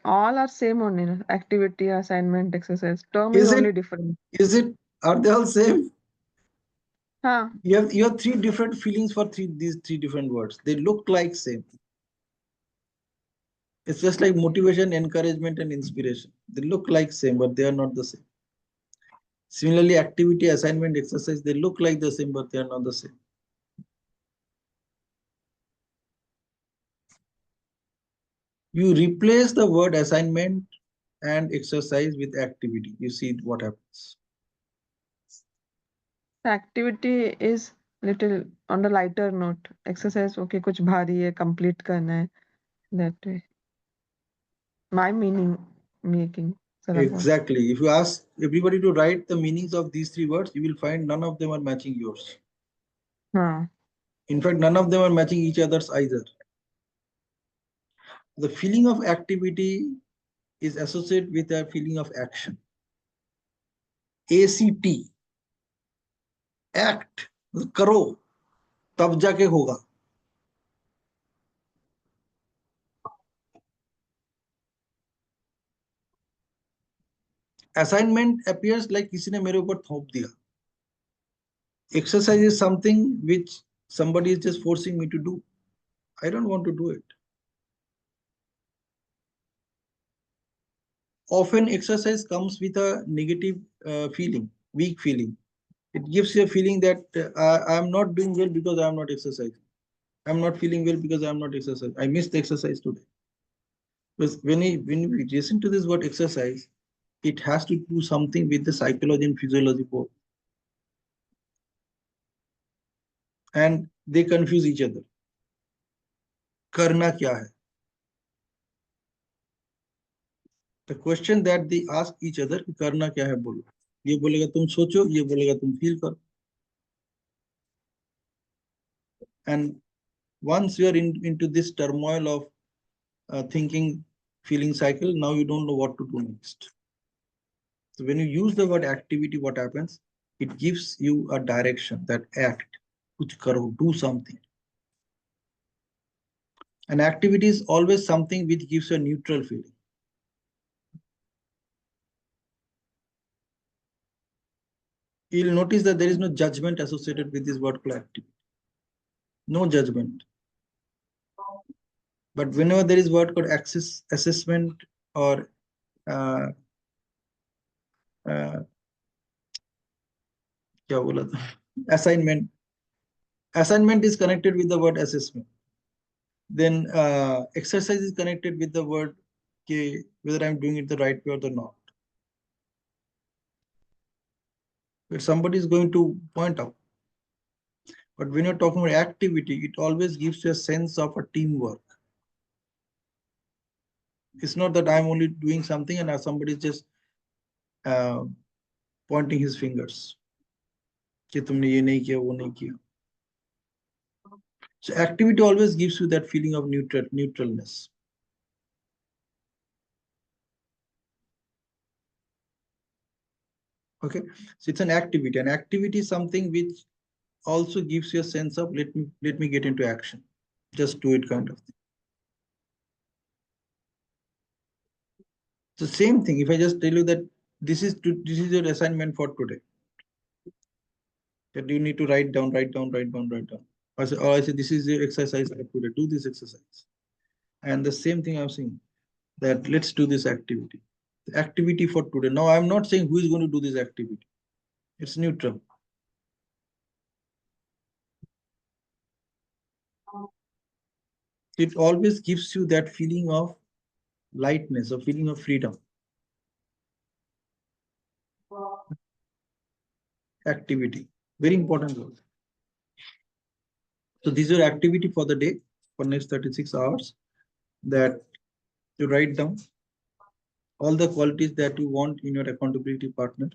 All are same only, no? Activity, assignment, exercise. Term is Is it? only different. Is it? Are they all same? Huh. You have three different feelings for these three different words. They look like same. It's just like motivation, encouragement, and inspiration. They look like same, but they are not the same. Similarly, activity, assignment, exercise, they look like the same, but they are not the same. You replace the word assignment and exercise with activity. You see what happens. Activity is little on the lighter note. Exercise, okay, कुछ भारी है, complete करना है. That way. My meaning making. Sarabha. Exactly. If you ask everybody to write the meanings of these three words, you will find none of them are matching yours. Huh. In fact, none of them are matching each other's either. The feeling of activity is associated with a feeling of action. ACT, act, करो तब जाके होगा. Assignment appears like किसी ने मेरे ऊपर थोप दिया. Exercise is something which somebody is just forcing me to do. I don't want to do it. Often exercise comes with a negative feeling, weak feeling. It gives you a feeling that I'm not doing well because I'm not exercising. I'm not feeling well because I'm not exercising. I missed the exercise today. Because when we listen to this word exercise, it has to do something with the psychology and physiology both. And they confuse each other. करना क्या है? The question that they ask each other कि करना क्या है बोलो. ये बोलेगा तुम सोचो, ये बोलेगा तुम फील करो. And once you are into this turmoil of thinking, feeling cycle, now you don't know what to do next. So when you use the word activity, what happens? It gives you a direction that act, kuch karo, do something. An activity is always something which gives you a neutral feeling. You'll notice that there is no judgment associated with this word called activity. No judgment. But whenever there is word called access, assessment or uh, uh, क्या बोला था? Assignment. Assignment is connected with the word assessment. Then exercise is connected with the word okay, whether I'm doing it the right way or not. But somebody is going to point out. But when you're talking about activity, it always gives you a sense of a teamwork. It's not that I'm only doing something and somebody is just uh, pointing his fingers. कि तुमने ये नहीं किया, वो नहीं किया. So activity always gives you that feeling of neutralness. Okay, so it's an activity. An activity is something which also gives you a sense of let me get into action. Just do it kind of thing. The same thing. If I just tell you that this is your assignment for today, that you need to write down, write down, write down, write down. I say this is your exercise for today. Do this exercise. And the same thing I'm saying that let's do this activity. The activity for today. Now I'm not saying who is going to do this activity. It's neutral. It always gives you that feeling of lightness, a feeling of freedom. Activity. Very important word. So this is your activity for the day for next 36 hours that you write down all the qualities that you want in your accountability partner.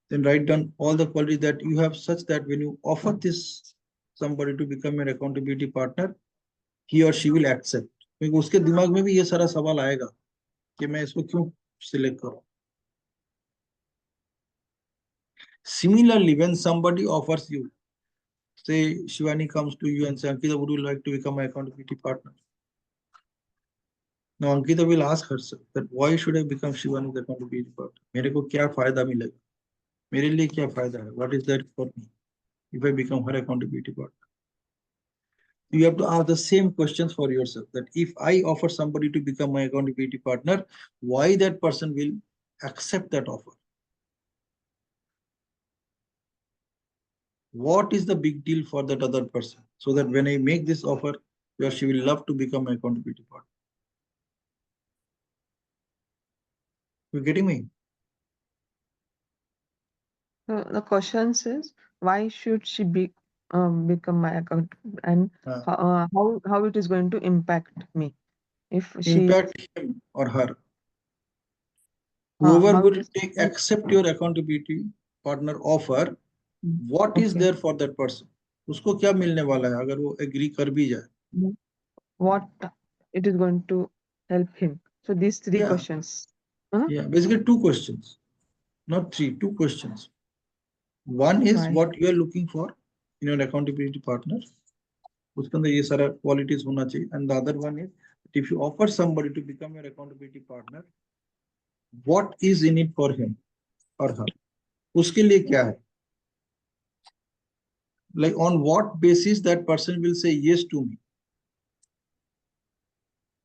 Then write down all the qualities that you have such that when you offer this somebody to become your accountability partner, he or she will accept. क्योंकि उसके दिमाग में भी ये सारा सवाल आएगा कि मैं इसको क्यों सिलेक्ट करूं. Similarly, when somebody offers you, Say Shivani comes to you and say, Ankita, would you like to become my accountability partner? Now Ankita will ask herself that why should I become Shivani's accountability partner? मेरे को क्या फायदा मिलेगा? मेरे लिए क्या फायदा है? What is that for me if I become her accountability partner? You have to ask the same questions for yourself, that if I offer somebody to become my accountability partner, why that person will accept that offer? What is the big deal for that other person? So that when I make this offer, where she will love to become my accountability partner. You getting me? So the question is, why should she become my account, and Uh, how it is going to impact me if she Impact him or her. Whoever how it will is. take accept your accountability partner offer, Mm, what is okay. there for that person? उसको क्या मिलने वाला है अगर वो agree कर भी जाए? Mm, what it is going to help him? So these three Yeah, questions. Uh, yeah. Basically, two questions, not three. Two questions. One is why? what you are looking for in your accountability partner. उसके अंदर ये सारा qualities होना चाहिए. And the other one is if you offer somebody to become your accountability partner, what is in it for him or her? उसके लिए क्या है? Like on what basis that person will say yes to me?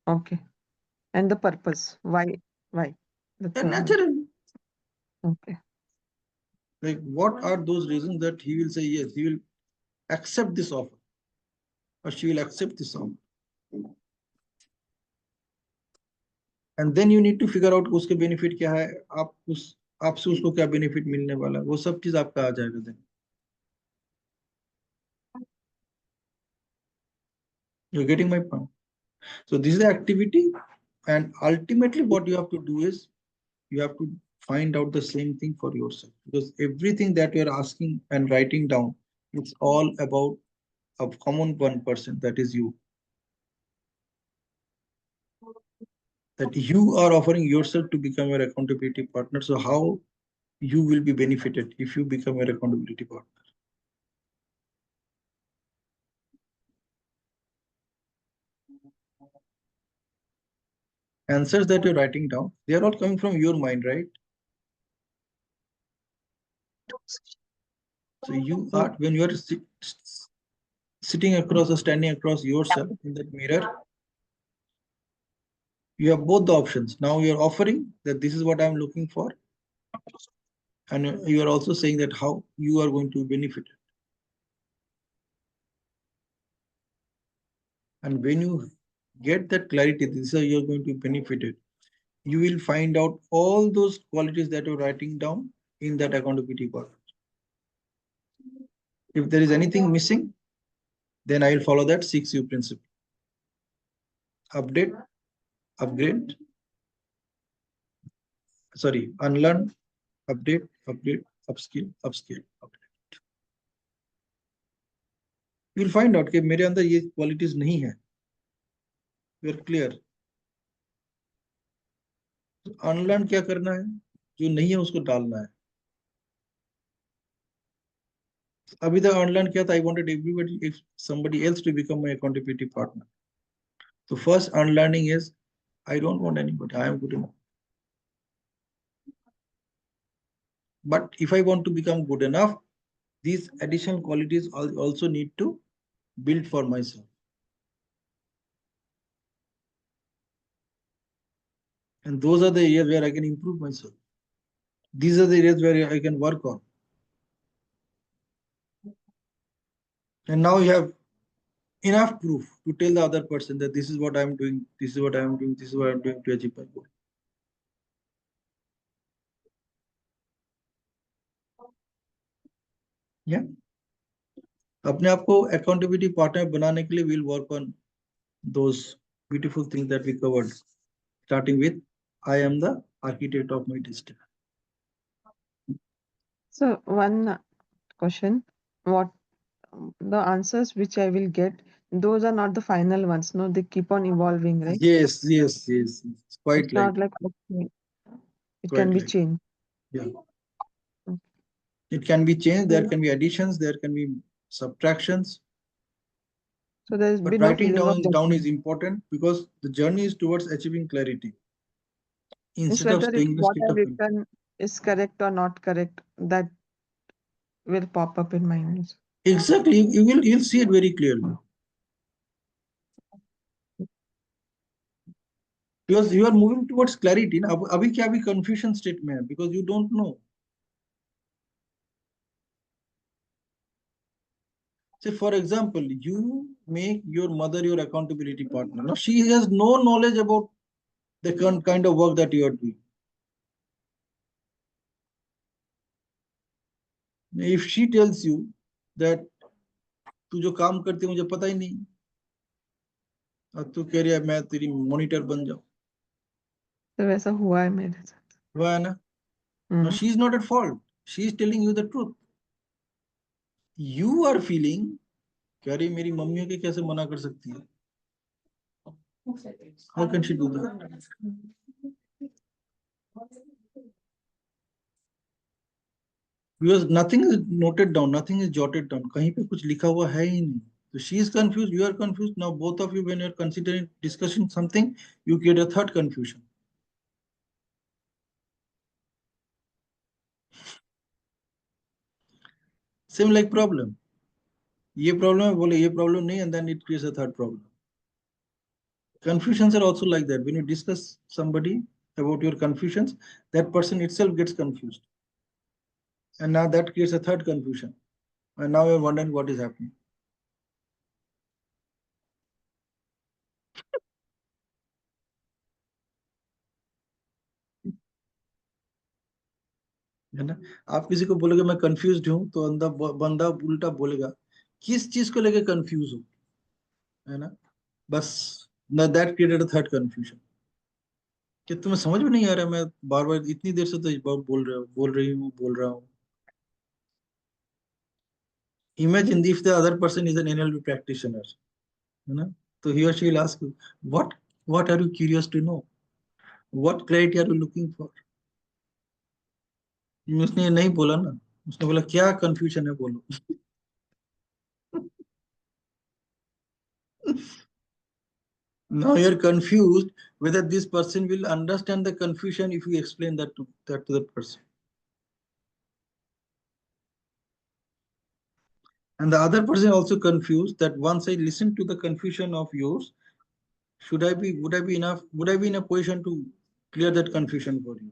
Okay. And the purpose. Why? Why? The And third one. naturally, Okay. like what are those reasons that he will say yes, he will accept this offer or she will accept this offer? And then you need to figure out उसके benefit क्या है, आप उस आपसे उसको क्या benefit मिलने वाला है, वो सब चीज आपका आ जाएगा then. You're getting my point? So this is the activity, and ultimately what you have to do is you have to find out the same thing for yourself, because everything that you're asking and writing down, it's all about a common one person, that is you. That you are offering yourself to become your accountability partner. So how you will be benefited if you become your accountability partner? Answers that you're writing down, they are all coming from your mind, right? So you Yeah. are, when you are sitting across or standing across yourself in that mirror, you have both the options. Now you're offering that this is what I'm looking for, and you are also saying that how you are going to benefit. And when you get that clarity, this is how you're going to benefit it, you will find out all those qualities that you're writing down in that accountability part. If there is anything missing, then I will follow that 6U principle. Update, upgrade, sorry, unlearn, update, upgrade, upskill, upskill, update. You will find out कि मेरे अंदर ये qualities नहीं है. We are clear. Unlearn क्या करना है? जो नहीं है उसको डालना है. अभी तक unlearn किया था, I wanted everybody, if somebody else to become my accountability partner. So first unlearning is I don't want anybody. I am good enough. But if I want to become good enough, these additional qualities also need to build for myself. And those are the areas where I can improve myself. These are the areas where I can work on. And now you have enough proof to tell the other person that this is what I'm doing, this is what I'm doing, this is what I'm doing to achieve my goal. Yeah. अपने आप को accountability partner बनाने के लिए we'll work on those beautiful things that we covered, starting with I am the architect of my destiny. So one question, what the answers which I will get, those are not the final ones. No, they keep on evolving, right? Yes, yes, yes. It's quite It's like, not like, okay, it can quite be like, changed. yeah. Okay. It can be changed. There So, can be additions. There can be subtractions. So there's But been no writing feeling of down is judgment. important because the journey is towards achieving clarity It's instead of whether if staying in a what state I've of confusion. written is correct or not correct, that will pop up in mind. Exactly, you'll see it very clearly because you are moving towards clarity. ना अभी क्या अभी confusion state में है because you don't know. Say for example, you make your mother your accountability partner. Now she has no knowledge about the kind of work that you are doing. If she tells you that तू जो काम करती है मुझे पता ही नहीं और तू कह रही है मैं तेरी मॉनिटर बन जाऊं, तो वैसा हुआ है मेरे साथ। हुआ है ना? No, she is not at fault. She is telling you the truth. You are feeling कि अरे मेरी मम्मी के कैसे मना कर सकती है? How can she do that? Because nothing is noted down, nothing is jotted down. कहीं पे कुछ लिखा हुआ है ही नहीं. So she is confused, you are confused. Now both of you, when you are considering discussing something, you create a third confusion. Same like problem. ये problem है बोले ये problem नहीं, and then it creates a third problem. Confusions are also like that. When you discuss somebody about your confusions, that person itself gets confused. And now that creates a third confusion. And now you're wondering what is happening. है ना? आप किसी को बोलोगे मैं confused हूं तो बंदा उल्टा बोलेगा किस चीज को लेके कंफ्यूज हो, है ना? बस that created a third confusion कि तुम्हें समझ में नहीं आ रहा, मैं बार बार इतनी देर से तो इस बार बोल रहा हूँ. Imagine if the other person is an NLP practitioner, है ना? तो he or she will ask you, what are you curious to know? What clarity are you looking for? उसने ये नहीं बोला ना, उसने बोला क्या कंफ्यूजन है बोलो. Now you're confused whether this person will understand the confusion if you explain that to the person. And the other person also confused that once I listen to the confusion of yours, would I be in a position to clear that confusion for you?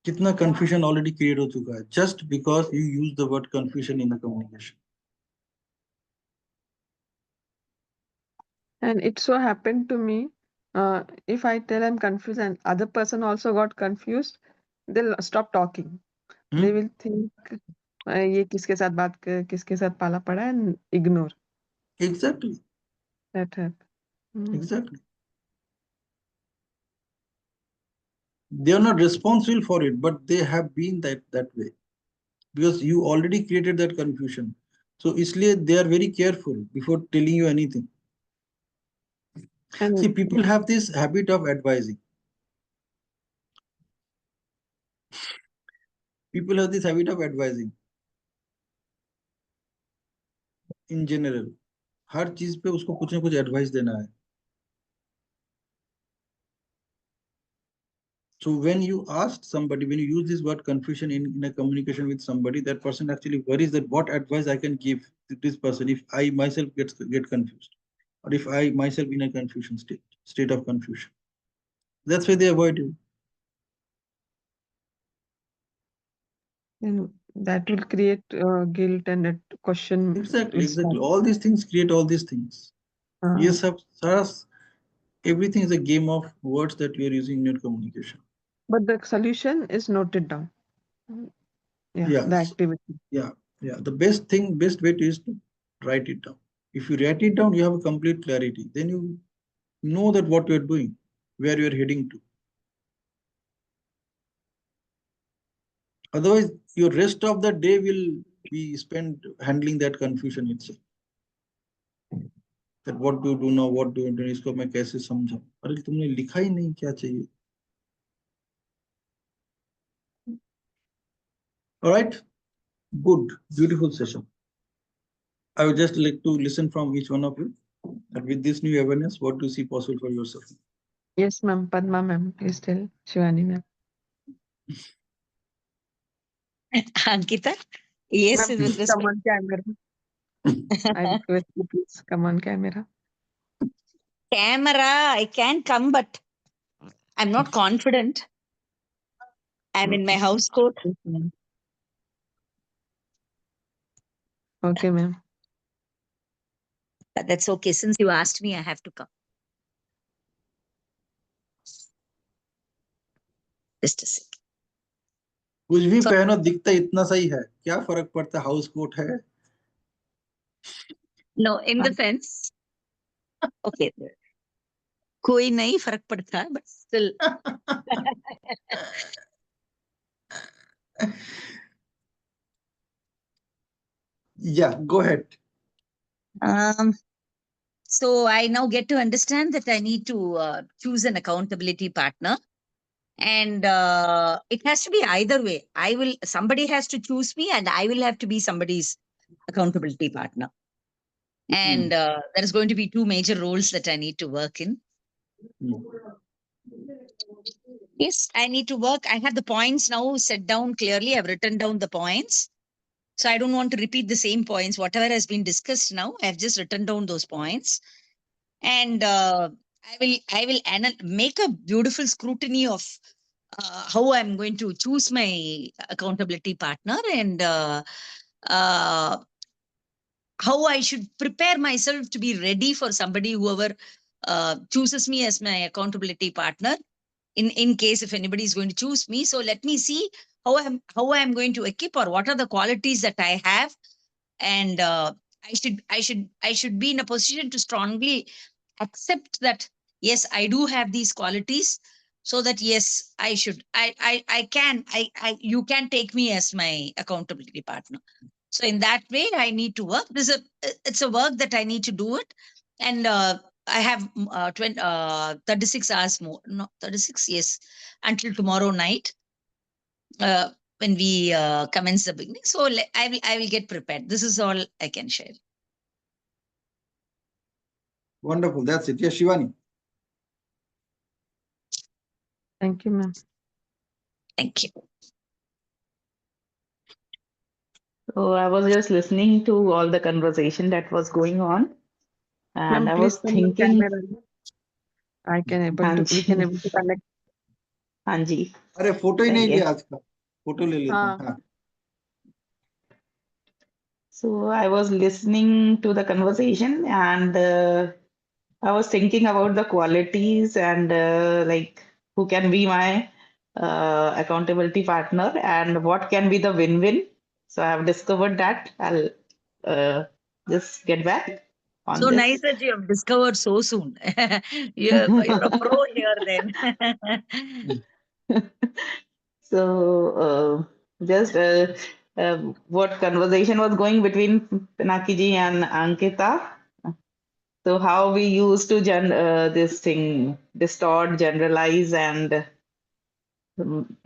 कितना confusion already create हो चुका है just because you use the word confusion in the communication. And it so happened to me, if I tell I'm confused and other person also got confused, they'll stop talking. They Hmm? will think ये किसके साथ किसके साथ पाला पड़ा है and ignore. Exactly, That happened. exactly. They are not responsible for it, but they have been that way because you already created that confusion. So इसलिए they are very careful before telling you anything. See, And people have this habit of advising. People have this habit of advising in general. हर चीज पे उसको कुछ ना कुछ advice देना है. So when you ask somebody, when you use this word confusion in a communication with somebody, that person actually worries that what advice I can give to this person if I myself get confused, or if I myself in a confusion state of confusion. That's why they avoid you. and that will create guilt and that question Exactly, will exactly. start. All these things create all these things. Uh, Yes, Saras, everything is a game of words that you are using in your communication. but the solution is noted down. Yeah, Yeah, the activity. yeah, yeah. The best way to is to write it down. If you write it down, you have a complete clarity. Then you know that what you're doing, where you're heading to. Otherwise, your rest of the day will be spent handling that confusion itself. That what do you do now, what do you do, इसको मैं कैसे समझाऊं? अरे तुमने लिखा ही नहीं क्या चाहिए. All right. Good, beautiful session. I would just like to listen from each one of you. And with this new awareness, what do you see possible for yourself? Yes, ma'am. Padma ma'am, please tell. Shivani ma'am. Ankita, yes, Ma'am, with please come respect. on camera. I request you, please come on camera. Camera, I can come, but I'm not confident. I'm in my house coat. Yes, ma'am. Okay, ma'am. But that's okay. Since you asked me, I have to come. Just a second. कुछ भी So, पहनो दिखता इतना सही है, क्या फर्क पड़ता है, हाउस कोट है. no, in the sense, okay, कोई नहीं फर्क पड़ता, but still. Yeah, go ahead. Um, so I now get to understand that I need to choose an accountability partner, and it has to be either way. Somebody has to choose me, and I will have to be somebody's accountability partner. And there's going to be two major roles that I need to work in. Yes, I need to work. I have the points now set down clearly. I've written down the points. So I don't want to repeat the same points. Whatever has been discussed now, I've just written down those points. And I will make a beautiful scrutiny of how I'm going to choose my accountability partner, and uh, how I should prepare myself to be ready for somebody, whoever chooses me as my accountability partner, in case if anybody is going to choose me. So let me see how I'm going to equip, or what are the qualities that I have. And I should be in a position to strongly accept that, yes, I do have these qualities, so that, yes, I can I you can take me as my accountability partner. So in that way, I need to work. It's a work that I need to do it. And I have 36 hours more, no, 36, yes, until tomorrow night, uh, when we commence the beginning. So I will get prepared. This is all I can share. Wonderful, that's it. Yes, Shivani. Thank you, ma'am. Thank you. So I was just listening to all the conversation that was going on, and Ma'am, I please was come on thinking, camera. We can Anji, able to connect. Anji, अरे photo he I नहीं लिया guess. आज का, photo ले लेते हैं. हाँ. हाँ. So I was listening to the conversation, and I was thinking about the qualities and like who can be my accountability partner and what can be the win-win. So I have discovered that. I'll uh, just get back on So nice this. that you have discovered so soon. You're a pro here then. So, just what conversation was going between Pinaki and Ankita. So, how we used to this thing, distort, generalize, and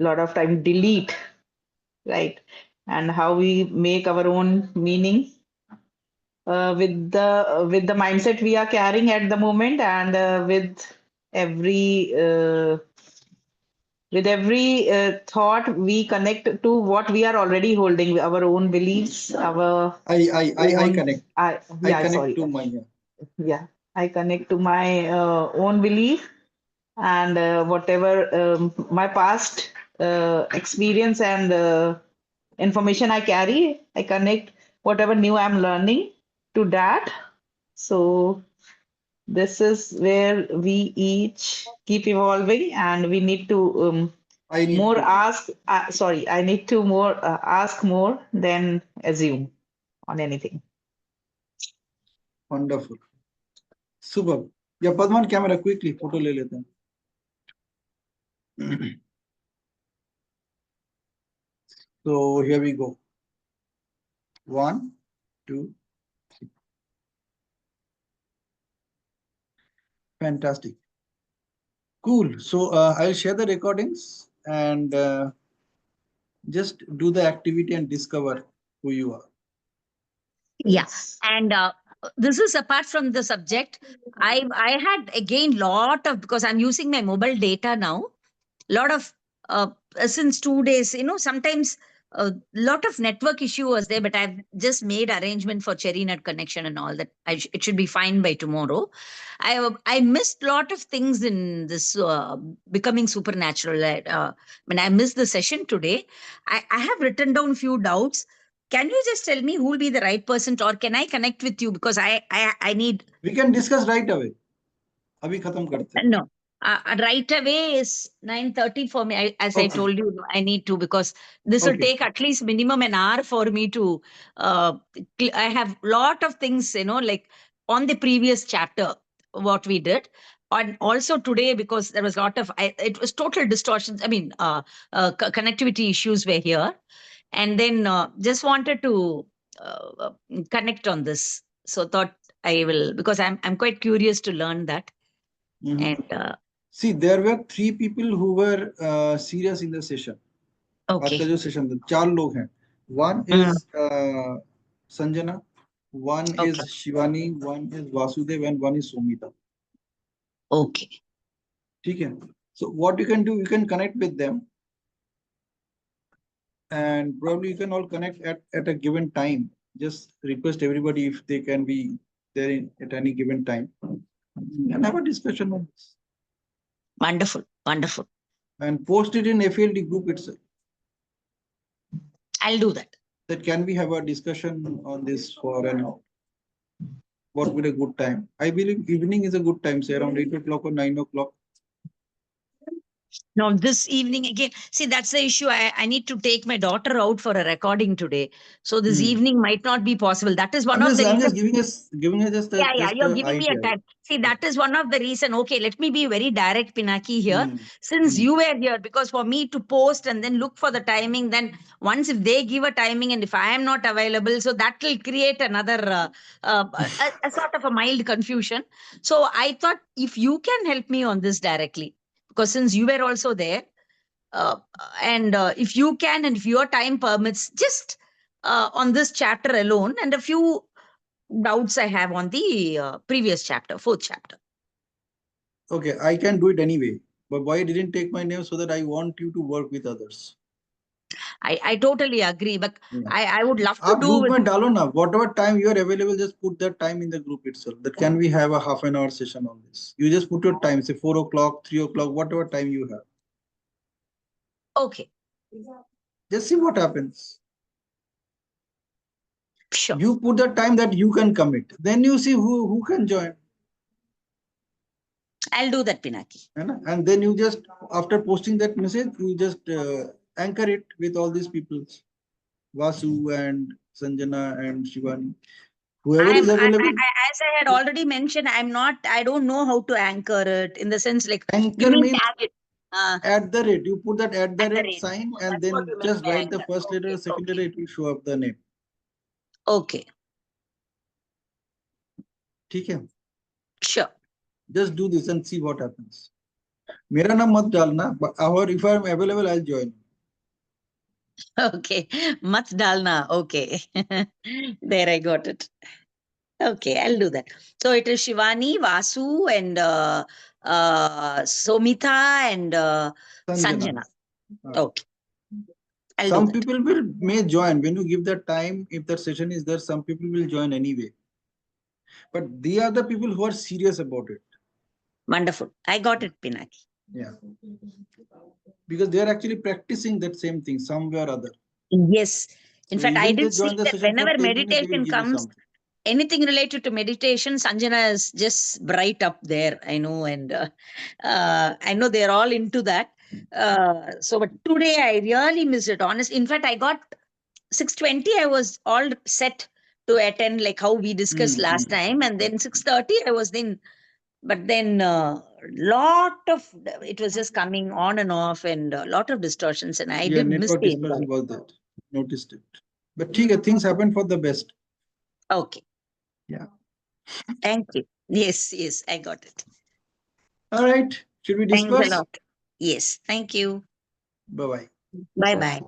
lot of time delete, right? And how we make our own meaning with the mindset we are carrying at the moment, and every uh, with every thought we connect to what we are already holding, our own beliefs, our I own connect. I yeah, connect sorry, to my. yeah, I connect to my own belief, and whatever my past experience and information I carry, I connect whatever new I'm learning to that. So this is where we each keep evolving, and we need to I need more to. ask. Sorry, I need to more ask more than assume on anything. Wonderful. Super. Yeah, Padman, camera quickly, photo ले लेते हैं. So here we go. 1, 2. Fantastic. Cool. So I'll share the recordings and just do the activity and discover who you are. Yeah. And this is apart from the subject. I had again lot of, because I'm using my mobile data now, lot of since 2 days, sometimes a lot of network issue was there, but I've just made arrangement for cherry nut connection and all that. It should be fine by tomorrow. I missed lot of things in this becoming supernatural. When I missed the session today, I have written down few doubts. Can you just tell me who will be the right person, or can I connect with you, because I need. We can discuss right away. अभी खत्म करते हैं. No. Right away is 9:30 for me. As I Okay. told you, I need to, because this will Okay. take at least minimum an hour for me to. I have lot of things, like on the previous chapter, what we did. And also today, because there was a lot of, it was total distortions. I mean, connectivity issues were here. And then just wanted to connect on this. So thought I will, because I'm quite curious to learn that. Mhm. And See, there were 3 people who were serious in the session. आज का okay. जो session था 4 लोग हैं. One Mm, is Sanjana, one is okay. Shivani, one is Vasudev, and one is Somita. Okay. ठीक है. So what you can do, you can connect with them, and probably you can all connect at a given time. Just request everybody if they can be there at any given time and have a discussion on this Wonderful. Wonderful. and post it in FLD group itself. I'll do that. That can we have a discussion on this for an hour? What would a good time? I believe evening is a good time, say around 8 o'clock or 9 o'clock. Now, this evening again, see, that's the issue. I need to take my daughter out for a recording today. So this evening might not be possible. That is one of the I'm reasons. just giving us just Yeah, just you're a giving me a idea. time. See, that is one of the reason. Okay, let me be very direct, Pinaki, here. Hmm. Since you were here, because for me to post and then look for the timing, then once if they give a timing and if I am not available, so that will create another a sort of a mild confusion. So I thought if you can help me on this directly, because since you were also there, uh, and if you can and if your time permits, just on this chapter alone and a few doubts I have on the previous chapter, fourth chapter. Okay, I can do it anyway. But why I didn't take my name, so that I want you to work with others. I totally agree, but Yeah. I would love to आप do group with. में डालो ना, whatever time you are available, just put that time in the group itself. That can we have a half an hour session on this? You just put your time, say 4 o'clock, 3 o'clock, whatever time you have. Okay, Just see what happens. sure. You put the time that you can commit. Then you see who can join. I'll do that, Pinaki. है ना? And then you just, after posting that message, you just anchor it with all these people. Vasu and Sanjana and Shivani. Whoever is available, As I had already mentioned, I don't know how to anchor it in the sense like, give anchor me means target. at the rate. You put that at the At the rate rate. sign Oh, and that's what then you meant just by write the anchor. first letter, Okay, second okay. letter, it will show up the name. Okay, ठीक है? sure. Just do this and see what happens. मेरा नाम मत डालना, or if I am available, I'll join. Okay, mat dalna. Okay, there I got it. Okay, I'll do that. So it is Shivani, Vasu, and Somita and Sanjana. Sanjana. Okay, I'll do Some that. people may join when you give the time. If that session is there, some people will join anyway. But they are the people who are serious about it. Wonderful. I got it, Pinaki. Yeah. Because they are actually practicing that same thing somewhere or other. Yes. In So fact, I even they did see join the that session for whenever 10 minutes, they will meditation give you comes, something. anything related to meditation, Sanjana is just bright up there. I know, and I know they're all into that. So, but today I really missed it. Honest. In fact, I got 6:20. I was all set to attend, like how we discussed last time, and then 6:30 I was then. But then lot of it was just coming on and off, and a lot of distortions, and I Yeah, did miss network the distortion invite. was that. Noticed it. But things happen for the best. Okay. Yeah. Thank you. Yes, yes, I got it. All right. Should we Thanks a disperse? lot. Yes, thank you. Bye bye. Bye bye.